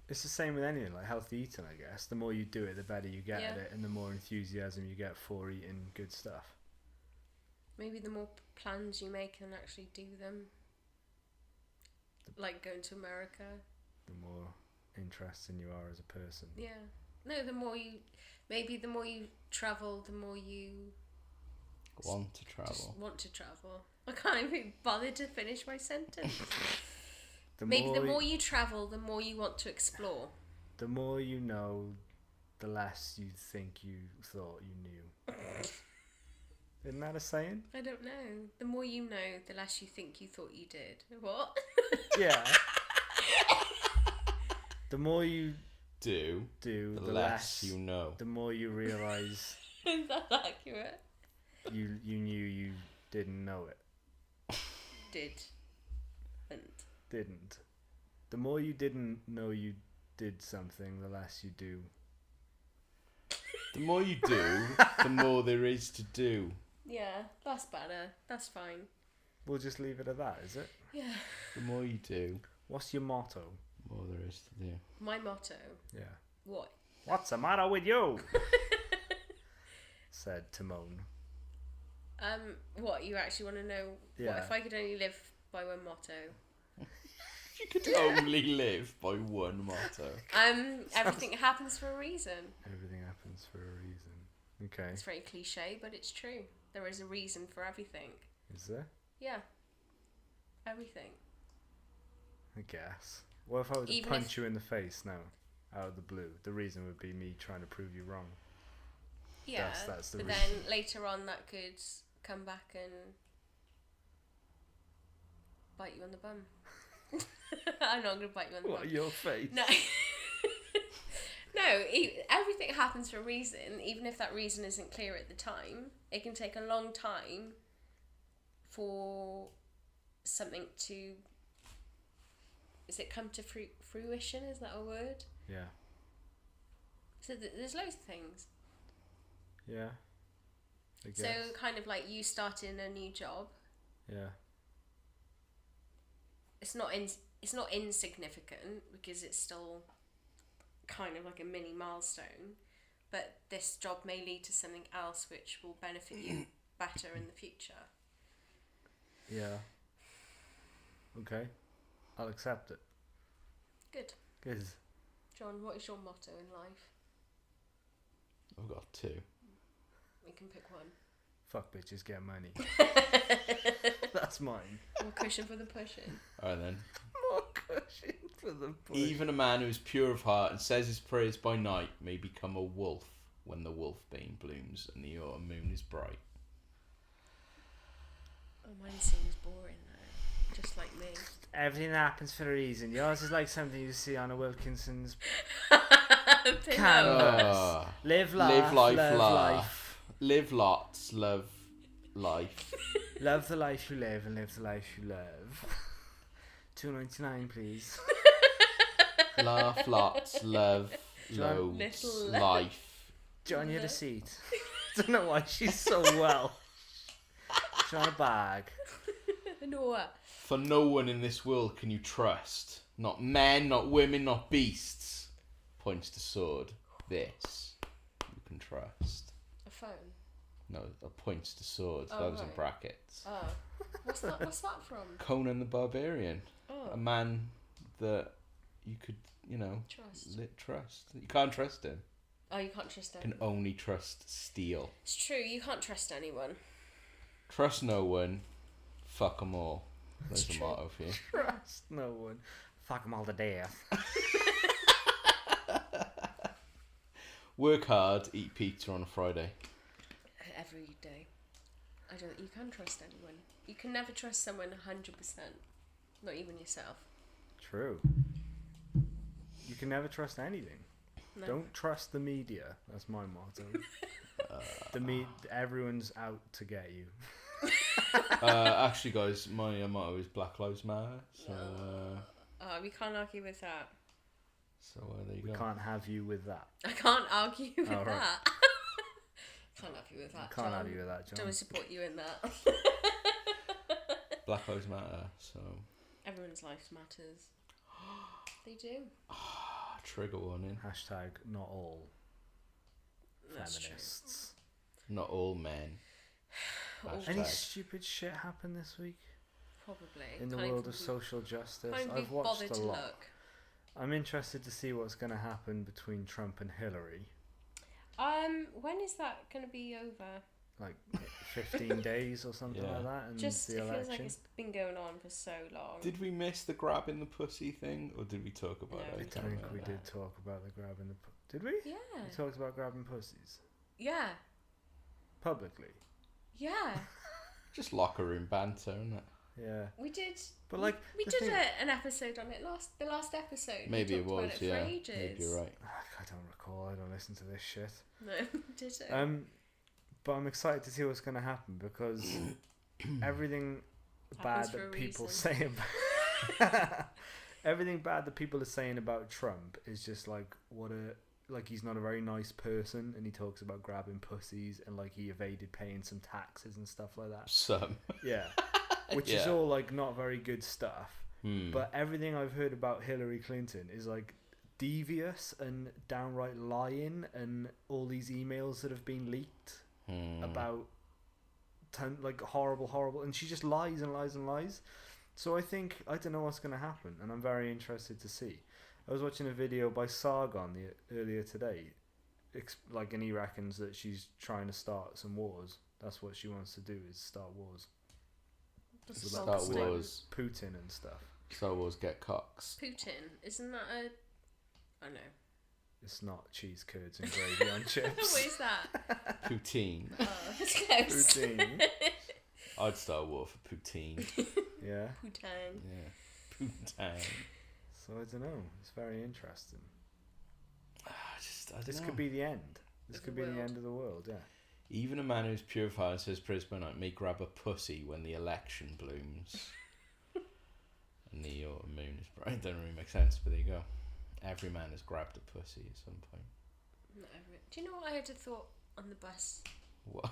It's the same with anything, like healthy eating, I guess. The more you do it, the better you get at Yeah. it, and the more enthusiasm you get for eating good stuff. Maybe the more plans you make and actually do them. Like going to America. The more interesting you are as a person. Yeah. No, the more you travel, the more you Want to just travel. want to travel. I can't even bother to finish my sentence. The Maybe the more you travel, the more you want to explore. The more you know, the less you think you thought you knew. Isn't that a saying? I don't know. The more you know, the less you think you thought you did. What? Yeah. The more you Do do, the less you know. The more you realise Is that accurate? you knew you didn't know it. Didn't. The more you didn't know you did something, the less you do. The more you do, the more there is to do. Yeah, that's better. That's fine. We'll just leave it at that, is it? Yeah. The more you do, What's your motto? the more there is to do. My motto. Yeah. What? What's the matter with you? Said Timon. What, you actually want to know? Yeah. What if I could only live by one motto? You could only live by one motto. Everything happens for a reason. Everything happens for a reason. Okay. It's very cliche, but it's true. There is a reason for everything. Is there? Yeah. Everything. I guess. What if I was to Even punch if- you in the face now, out of the blue? The reason would be me trying to prove you wrong. Yeah. That's the but reason. then later on that could come back and bite you on the bum. I'm not going to bite you on the What, bum. your face? No. No, everything happens for a reason. Even if that reason isn't clear at the time, it can take a long time for something to... Is it come to fruition? Is that a word? Yeah. So there's loads of things. Yeah. I guess. So kind of like you starting a new job. Yeah. It's not insignificant because it's still kind of like a mini milestone, but this job may lead to something else which will benefit you better in the future. Yeah. Okay. I'll accept it. Good. Good. John, what is your motto in life? I've got two. We can pick one. Fuck bitches, get money. That's mine. More cushion for the pushing. Alright then. More cushion for the push. Even a man who is pure of heart and says his prayers by night may become a wolf when the wolfbane blooms and the autumn moon is bright. Oh, mine seems boring though. Just like me. Everything happens for a reason. Yours is like something you see on a Wilkinson's Pillow. canvas. Live life, love life. Live lots, love life. Love the life you live and live the life you love. $2.99, please. Laugh lots, love John- loads, Little life. John, you had a seat. Don't know why she's so well. She's on a bag. No. For no one in this world can you trust. Not men, not women, not beasts. Points to sword. This you can trust. A phone. No, points to sword. Oh, that was in right. brackets. Oh. What's that from? Conan the Barbarian. Oh. A man that you could, Trust. trust. You can't trust him. Oh, you can't trust You anyone. can only trust steel. It's true, you can't trust anyone. Trust no one. Fuck them all. There's That's a true. motto for you. Trust no one. Fuck them all to death. Work hard, eat pizza on a Friday. Every day. You can trust anyone. You can never trust someone 100%. Not even yourself. True. You can never trust anything. No. Don't trust the media. That's my motto. Everyone's out to get you. Actually, guys, my motto is Black Lives Matter. So, We can't argue with that. there you We go. can't have you with that. I can't argue with Oh, right. that. Can't argue with that. Can't John. argue with that, John. Don't support you in that. Black Lives Matter. So, Everyone's life matters. They do. trigger warning. Hashtag not all That's true. feminists. Not all men. All- Any Hashtag. stupid shit happened this week Probably. in the Can't world even of be- social justice? Can't even I've be watched bothered a to lot. look. I'm interested to see what's going to happen between Trump and Hillary. When is that going to be over? Like 15 days or something Yeah. like that, and Just the it feels like election. it's been going on for so long. Did we miss the grabbing the pussy thing, or did we talk about No, it? I we think talked we about did talk about the grabbing the. Did we? Yeah. We talked about grabbing pussies Yeah. publicly. Yeah, Just locker room banter, isn't it? Yeah. we did. But like We the did thing- an episode on it the last episode. Maybe we it talked about was, it yeah. for ages. Maybe you're right. I don't recall. I don't listen to this shit. No, did it? But I'm excited to see what's going to happen because everything bad Happens for that a people reason. say about everything bad that people are saying about Trump is just like he's not a very nice person, and he talks about grabbing pussies and like he evaded paying some taxes and stuff like that. Some. Yeah, which is Yeah. all like not very good stuff. Hmm. But everything I've heard about Hillary Clinton is like devious and downright lying, and all these emails that have been leaked about like horrible, and she just lies and lies and lies. So I don't know what's going to happen, and I'm very interested to see. I was watching a video by Sargon earlier today, and he reckons that she's trying to start some wars. That's what she wants to do, is start wars. Just Start Star boxing. Wars. Putin and stuff. Star Wars get cocks. Putin, isn't that a? I know. It's not cheese curds and gravy on chips. What is that? Poutine. Oh, it's close. Poutine. I'd start a war for poutine. Yeah. Putin. Yeah. Poutine. So I don't know. It's very interesting. I don't This know. could be the end. This Of could the be the world. end of the world. Yeah. Even a man who's purified as his prisma may grab a pussy when the election blooms. And the moon is bright. It doesn't really make sense, but there you go. Every man has grabbed a pussy at some point. Not every- Do you know what I had a thought on the bus? What?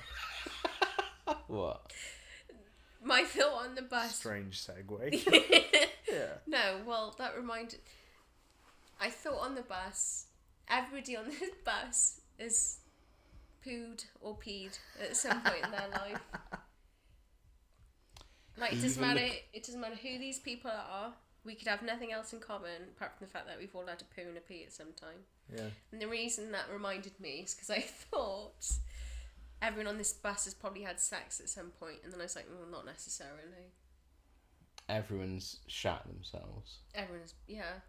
What? My thought on the bus. Strange segue. Yeah. No, well, that reminded. I thought on the bus, everybody on this bus is pooed or peed at some point in their life. Like, it doesn't Even matter. It doesn't matter who these people are. We could have nothing else in common apart from the fact that we've all had a poo and a pee at some time. Yeah. And the reason that reminded me is because I thought everyone on this bus has probably had sex at some point, and then I was like, well, not necessarily. Everyone's shat themselves. Everyone's, yeah,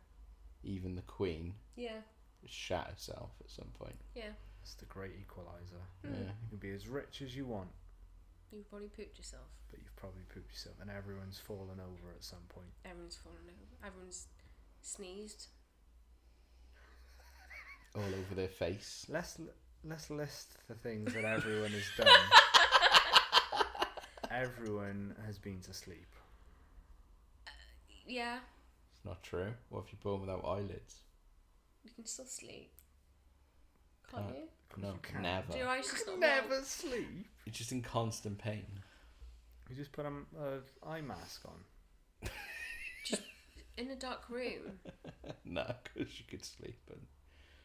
Even the Queen yeah, shat herself at some point. yeah. It's the great equalizer. Yeah. You can be as rich as you want, You've probably pooped yourself. but you've probably pooped yourself, and everyone's fallen over at some point. Everyone's fallen over. Everyone's sneezed. All over their face. Let's list the things that everyone has done. Everyone has been to sleep. Yeah, It's not true. What if you're born without eyelids? you can still sleep. Can't Can't. you? course No, you can. never. Do your eyes just not Never melt? sleep. You're just in constant pain. You just put an eye mask on. In a dark room. No, because you could sleep and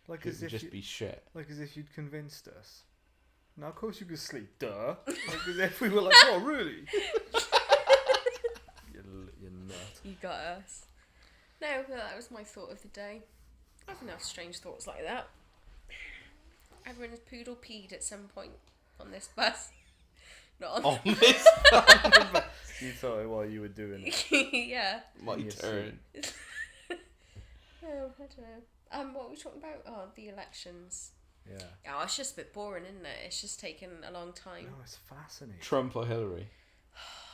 Like it as would if just you, be shit. like as if you'd convinced us. Now of course you could sleep, duh. Like as if we were like, oh really? you nut. You got us. No, but that was my thought of the day. I have enough strange thoughts like that. Everyone has pooed or peed at some point on this bus. Not on On this You thought it while you were doing it. yeah. my You turn. Oh, I don't know. What were we talking about? Oh, the elections. Yeah. Oh, it's just a bit boring, isn't it? It's just taken a long time. No, it's fascinating. Trump or Hillary?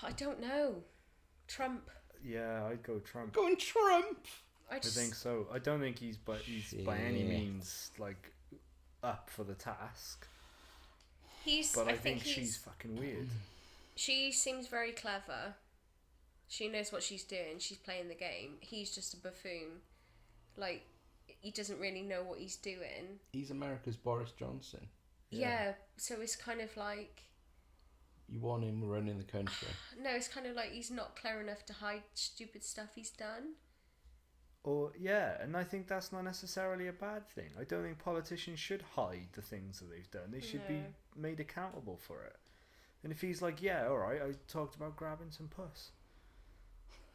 I don't know. Trump. Yeah, I'd go Trump. Going Trump. I I just think so. I don't think he's by any Shit. means like up for the task. he's. But I think think he's, she's fucking weird. She seems very clever. She knows what she's doing. She's playing the game. He's just a buffoon. Like, he doesn't really know what he's doing. He's America's Boris Johnson. Yeah, so it's kind of like... You want him running the country. No, it's kind of like he's not clever enough to hide stupid stuff he's done. Or yeah, and I think that's not necessarily a bad thing. I don't think politicians should hide the things that they've done. They should be No. made accountable for it. And if he's like, yeah, all right, I talked about grabbing some puss.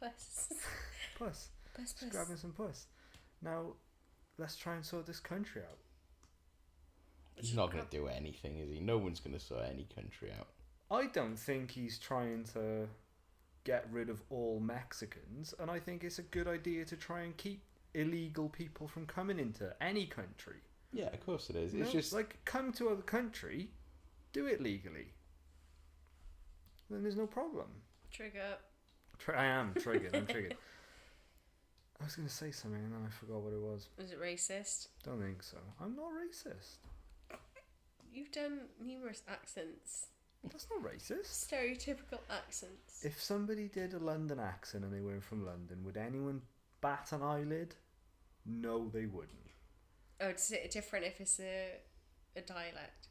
Puss. Puss. Puss, Just puss. grabbing some puss. Now, let's try and sort this country out. He's not going to do anything, is he? No one's going to sort any country out. I don't think he's trying to get rid of all Mexicans, and I think it's a good idea to try and keep illegal people from coming into any country. Yeah, of course it is. You It's know? just like, come to a country, do it legally. then there's no problem. Trigger. I am triggered. I'm triggered. I was going to say something and then I forgot what it was. Was it racist? Don't think so. I'm not racist. You've done numerous accents. That's not racist. Stereotypical accents. If somebody did a London accent and they weren't from London, would anyone bat an eyelid? No, they wouldn't. Oh, it's different if it's a dialect.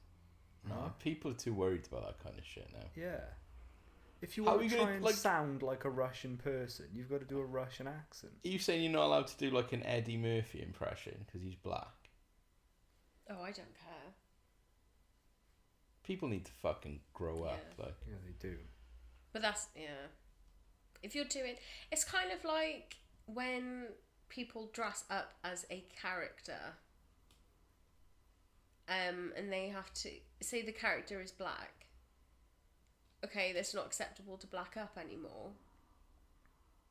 No, people are too worried about that kind of shit now. Yeah. If you How want are you to gonna, try and like- sound like a Russian person, you've got to do a Russian accent. Are you saying you're not allowed to do like an Eddie Murphy impression because he's black? Oh, I don't care. People need to fucking grow up. Yeah. Like, Yeah, they do. But that's, yeah. If you're doing... It's kind of like when people dress up as a character. And they have to... Say the character is black. Okay, that's not acceptable to black up anymore.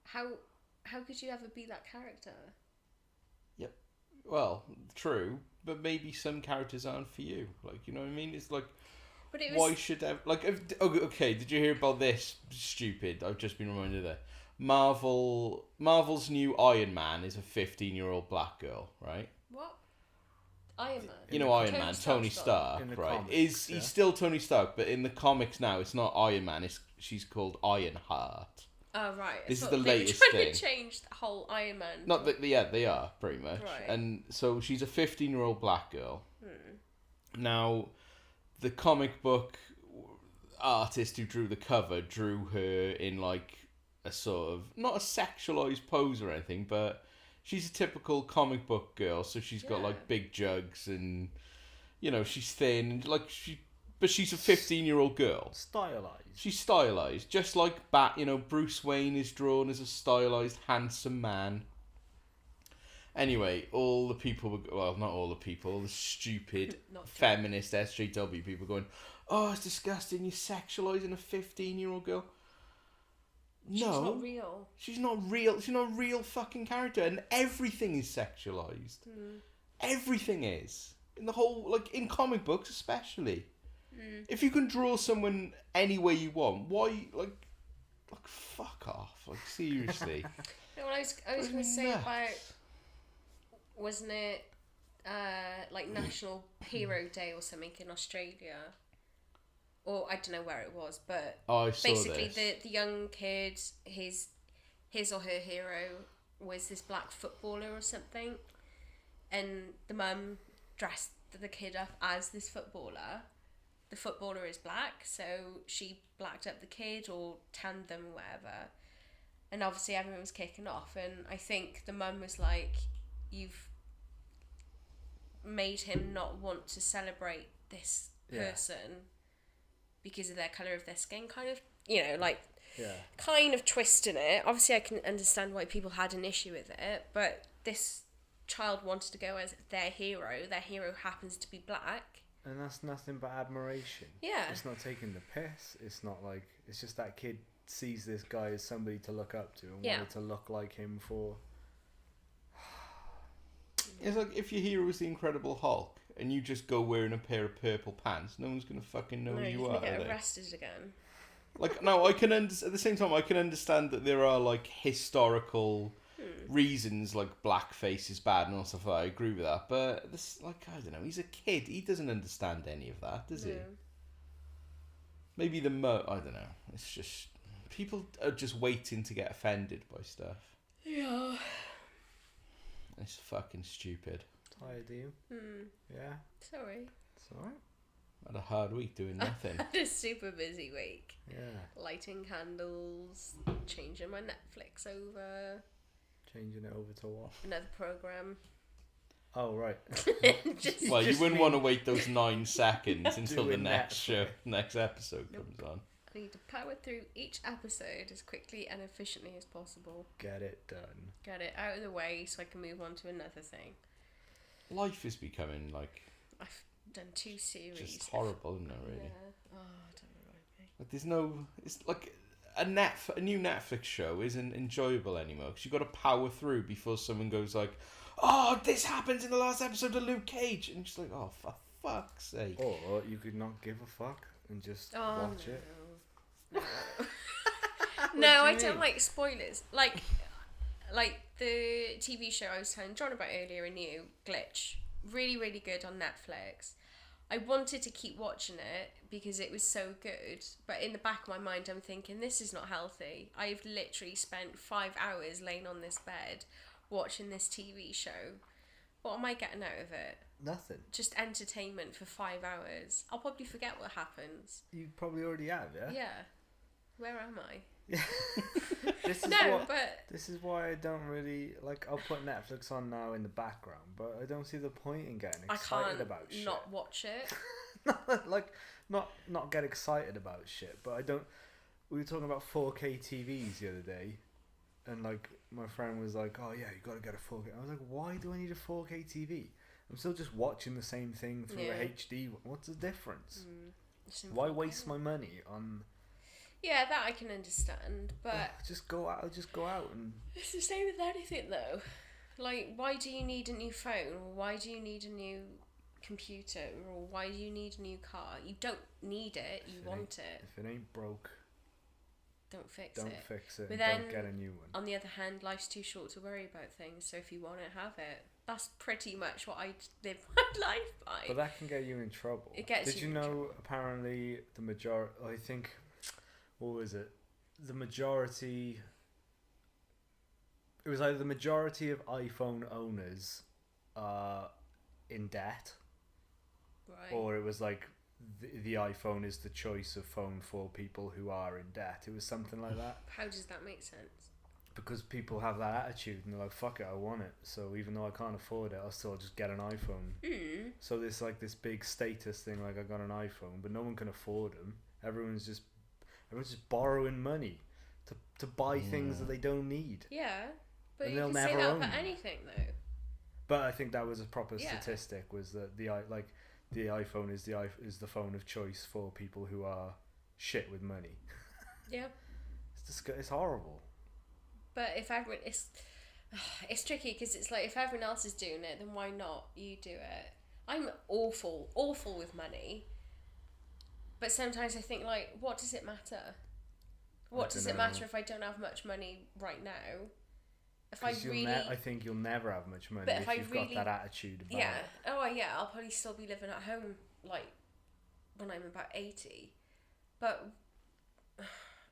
How could you ever be that character? well, true, but maybe some characters aren't for you. Like, you know what I mean? It's like, But it was... why should I... Like, okay, did you hear about this? Stupid. I've just been reminded of that. Marvel's new Iron Man is a 15-year-old black girl, right? What? Iron Man? You know Iron Man, Tony Stark, In the right? comics, yeah. He's still Tony Stark, but in the comics now, it's not Iron Man. She's called Ironheart. Oh, right. I This is thought the they were latest trying thing. to change the whole Iron Man. Not that, yeah, they are pretty much. Right. And so she's a 15-year-old black girl. Hmm. Now, the comic book artist who drew the cover drew her in like a sort of, not a sexualized pose or anything, but she's a typical comic book girl. So she's got Yeah. like big jugs and, you know, she's thin, like but she's a 15-year-old girl. Stylized. She's stylized, just like Bruce Wayne is drawn as a stylized, handsome man. Anyway, all the people were, well, not all the people, the stupid Not feminist SJW people going, oh, it's disgusting, you're sexualizing a 15-year-old girl. No, She's not real. she's not real. She's not a real fucking character, and everything is sexualized. Everything is in the whole, like in comic books especially. If you can draw someone any way you want, why like fuck off? Like seriously. No, I was going to say Nuts. about, wasn't it like National Hero Day or something in Australia? Or I don't know where it was, but Oh, I saw basically this. the young kid, his or her hero was this black footballer or something, and the mum dressed the kid up as this footballer. The footballer is black, so she blacked up the kid or tanned them or whatever. And obviously everyone was kicking off, and I think the mum was like, you've made him not want to celebrate this Yeah. person because of their colour of their skin, kind of, you know, like, Yeah. kind of twisting it. Obviously I can understand why people had an issue with it, but this child wanted to go as their hero happens to be black. And that's nothing but admiration. Yeah. It's not taking the piss. It's not like, it's just that kid sees this guy as somebody to look up to and Yeah. wanted to look like him for... It's like if your hero is the Incredible Hulk and you just go wearing a pair of purple pants, no one's gonna fucking know No, who you you're are. gonna are get they? arrested again. Like, no, I can at the same time I can understand that there are like historical reasons like blackface is bad and all stuff like that. I agree with that, but this, like, I don't know, he's a kid, he doesn't understand any of that, does he? No. Maybe I don't know, it's just people are just waiting to get offended by stuff. Yeah. It's fucking stupid. Tired of you? Yeah? Sorry. It's alright. Had a hard week doing nothing. I had a super busy week. Yeah. Lighting candles, changing my Netflix over, Changing it over to what? another program. Oh, right. Just Well, you Just wouldn't me want to wait those 9 seconds until the doing next Netflix. next episode Nope. comes on. I need to power through each episode as quickly and efficiently as possible. Get it done. Get it out of the way so I can move on to another thing. Life is becoming like I've done 2 series. just horrible, isn't it? Really. Yeah. Oh, don't remind me. Like there's no. It's like a new Netflix show isn't enjoyable anymore because you got to power through before someone goes like, "Oh, this happens in the last episode of Luke Cage," and you're just like, "Oh, for fuck's sake!" Or you could not give a fuck and just Oh, watch no. it. No, do I you don't mean? like spoilers. Like the TV show I was telling John about earlier, and you, Glitch, really, really good on Netflix. I wanted to keep watching it because it was so good, but in the back of my mind, I'm thinking this is not healthy. I've literally spent 5 hours laying on this bed watching this TV show. What am I getting out of it? Nothing. Just entertainment for 5 hours. I'll probably forget what happens. You probably already have, yeah. Yeah. Where am I? This is No, what, but This is why I don't really like. I'll put Netflix on now in the background, but I don't see the point in getting I excited can't about shit. not watch it. Like, not get excited about shit, but I don't. We were talking about 4K TVs the other day, and like my friend was like, "Oh yeah, you gotta get a 4K." I was like, "Why do I need a 4K TV? I'm still just watching the same thing through a Yeah. HD. What's the difference? It's in Why 4K. waste my money on? Yeah, that I can understand, but Just go out. Just go out and it's the same with anything though. Like, why do you need a new phone? Or why do you need a new computer? Or why do you need a new car? You don't need it. You want it. if it ain't broke, Don't fix don't it. fix it. But And then, don't get a new one. on the other hand, life's too short to worry about things. So if you want it, have it. That's pretty much what I live my life by. But that can get you in trouble. It gets Did you you in know? trouble. Apparently, the majority. I think. What was it? The majority. It was either the majority of iPhone owners are in debt, Right. or it was like the iPhone is the choice of phone for people who are in debt. It was something like that. How does that make sense? Because people have that attitude and they're like, fuck it, I want it. So even though I can't afford it, I'll still just get an iPhone. Mm. So there's like this big status thing, like I got an iPhone, but no one can afford them. Everyone's just borrowing money to buy things that they don't need. Yeah. But And you they'll can say never that own about them. anything though. But I think that was a proper Yeah. statistic, was that the iPhone is the phone of choice for people who are shit with money. Yeah. It's horrible. But if everyone, it's tricky because it's like if everyone else is doing it, then why not you do it? I'm awful with money. But sometimes I think like, what does it matter? What does it matter if I don't have much money right now? If I really, I think you'll never have much money But if if I you've really- got that attitude about yeah, it. oh yeah, I'll probably still be living at home like when I'm about 80. But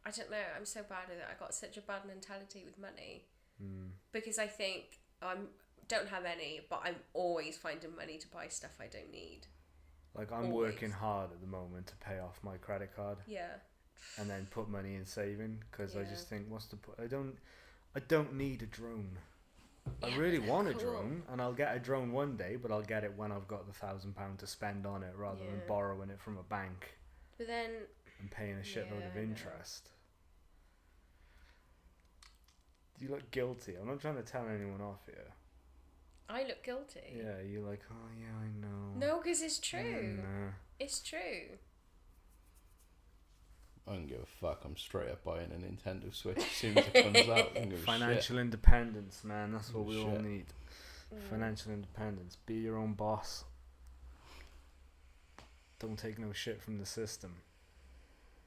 I don't know. I'm so bad at it. I got such a bad mentality with money because I think I don't have any, but I'm always finding money to buy stuff I don't need. Like I'm Always. working hard at the moment to pay off my credit card Yeah. and then put money in saving because I Yeah. just think, what's the point? I don't need a drone. I Yeah, really but want a cool. drone, and I'll get a drone one day, but I'll get it when I've got the £1,000 to spend on it, rather than Yeah. borrowing it from a bank But then and paying a shitload Yeah, of I know. interest. You look guilty. I'm not trying to tell anyone off here. I look guilty. Yeah, you're like, oh yeah, I know. No, because it's true. Nah. It's true. I don't give a fuck. I'm straight up buying a Nintendo Switch as soon as it comes out. I don't give a Financial independence, man. That's what we all Shit. need. Financial independence. Be your own boss. Don't take no shit from the system.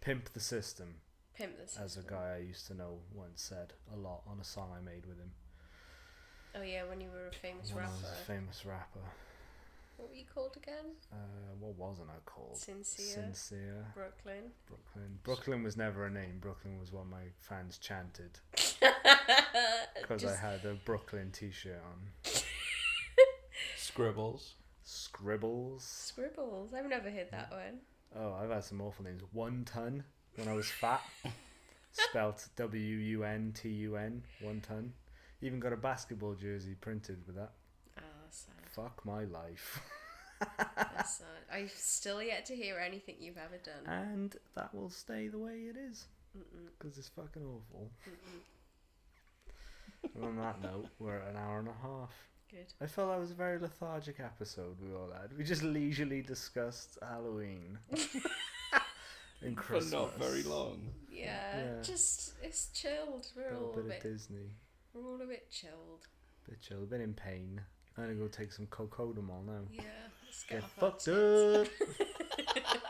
Pimp the system, Pimp this. as a guy I used to know once said a lot on a song I made with him. Oh yeah, when you were a famous When I rapper. was a famous rapper. What were you called again? What wasn't I called? Sincere. Sincere. Brooklyn. Brooklyn was never a name. Brooklyn was what my fans chanted because I had a Brooklyn t-shirt on. Scribbles. Scribbles. Scribbles. I've never heard that one. Oh, I've had some awful names. 1 ton when I was fat. Spelt WUNTUN. 1 ton. Even got a basketball jersey printed with that. Ah, sad. Fuck my life. That's sad. I've still yet to hear anything you've ever done. And that will stay the way it is. Because it's fucking awful. And on that note, we're at an hour and a half. Good. I felt that was a very lethargic episode we all had. We just leisurely discussed Halloween. And Christmas. But not very long. Yeah, Yeah. just it's chilled. A We're little all a bit of bit. Disney. We're all a bit chilled. Bit chill, a bit in pain. I'm gonna go take some cocodamol now. Yeah. Let's get Get off our fucked tits. up.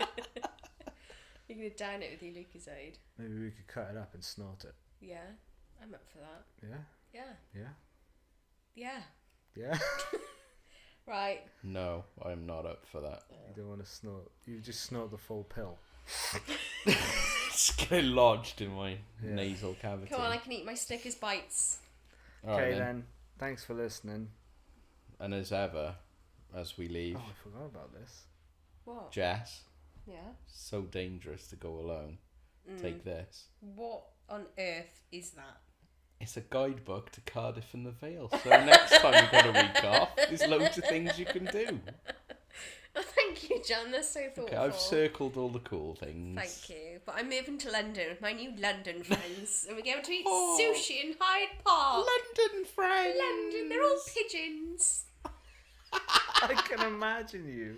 You're gonna down it with your Lucozade. Maybe we could cut it up and snort it. Yeah, I'm up for that. Yeah? Yeah. Yeah? Yeah. Yeah? Right. No, I'm not up for that. You don't want to snort. You just snort the full pill. It's getting lodged in my Yeah. nasal cavity. Come on, I can eat my Snickers bites. All right, Okay, then. Thanks for listening. And as ever, as we leave, Oh, I forgot about this. What? Jess, Yeah. so dangerous to go alone. Take this. What on earth is that? It's a guidebook to Cardiff and the Vale. So next time you've got a week off, there's loads of things you can do. Oh, thank you, John. That's so thoughtful. Okay, I've circled all the cool things. Thank you. But I'm moving to London with my new London friends, and we're going to eat sushi in Hyde Park. London friends. London, they're all pigeons. I can imagine you.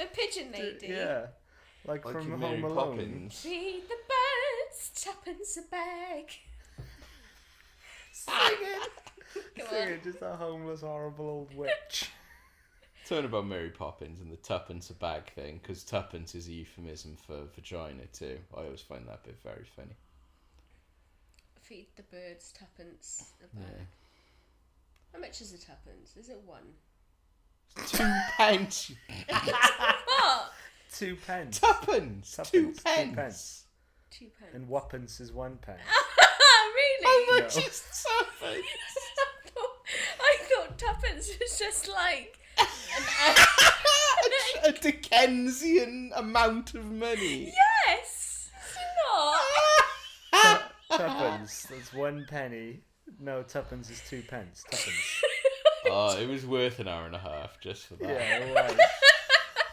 A pigeon lady. Yeah. Like Like from in Home Mary Alone. Poppins. Feed the birds, tuppence a bag. Singing. Come on. Singing, just a homeless, horrible old witch. Talking about Mary Poppins and the tuppence a bag thing, because tuppence is a euphemism for vagina too. I always find that bit very funny. Feed the birds, tuppence a bag. Yeah. How much is a tuppence? Is it one? 2 pence. What? 2 pence. Tuppence. 2 Tuppence, 2 pence. pence. 2 pence. And wuppence is 1 pence. Really? How much No. is tuppence? I thought tuppence was just like A Dickensian amount of money. yes. It's not. Tuppence. That's 1 penny. No, tuppence is 2 pence. Tuppence. Oh, it was worth an hour and a half just for that. Yeah, it was.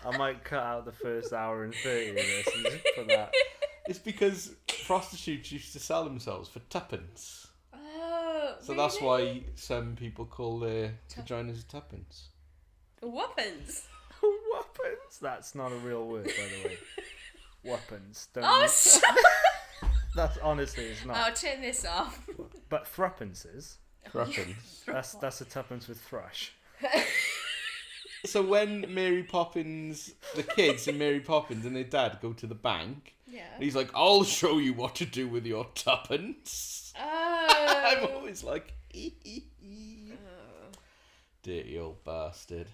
I might cut out the first hour and 30 of this and just put that. It's because prostitutes used to sell themselves for tuppence. Oh. So that's really? why some people call their vaginas tuppence. Wuppence. Wuppence? That's not a real word, by the way. Wuppence. Don't Oh, use- That's honestly, it's not. I'll turn this off. But thruppence is. Tuppence. That's a tuppence with thrush. So when Mary Poppins, the kids in Mary Poppins and their dad go to the bank, Yeah. and he's like, I'll show you what to do with your tuppence. I'm Oh. always like, dirty old bastard.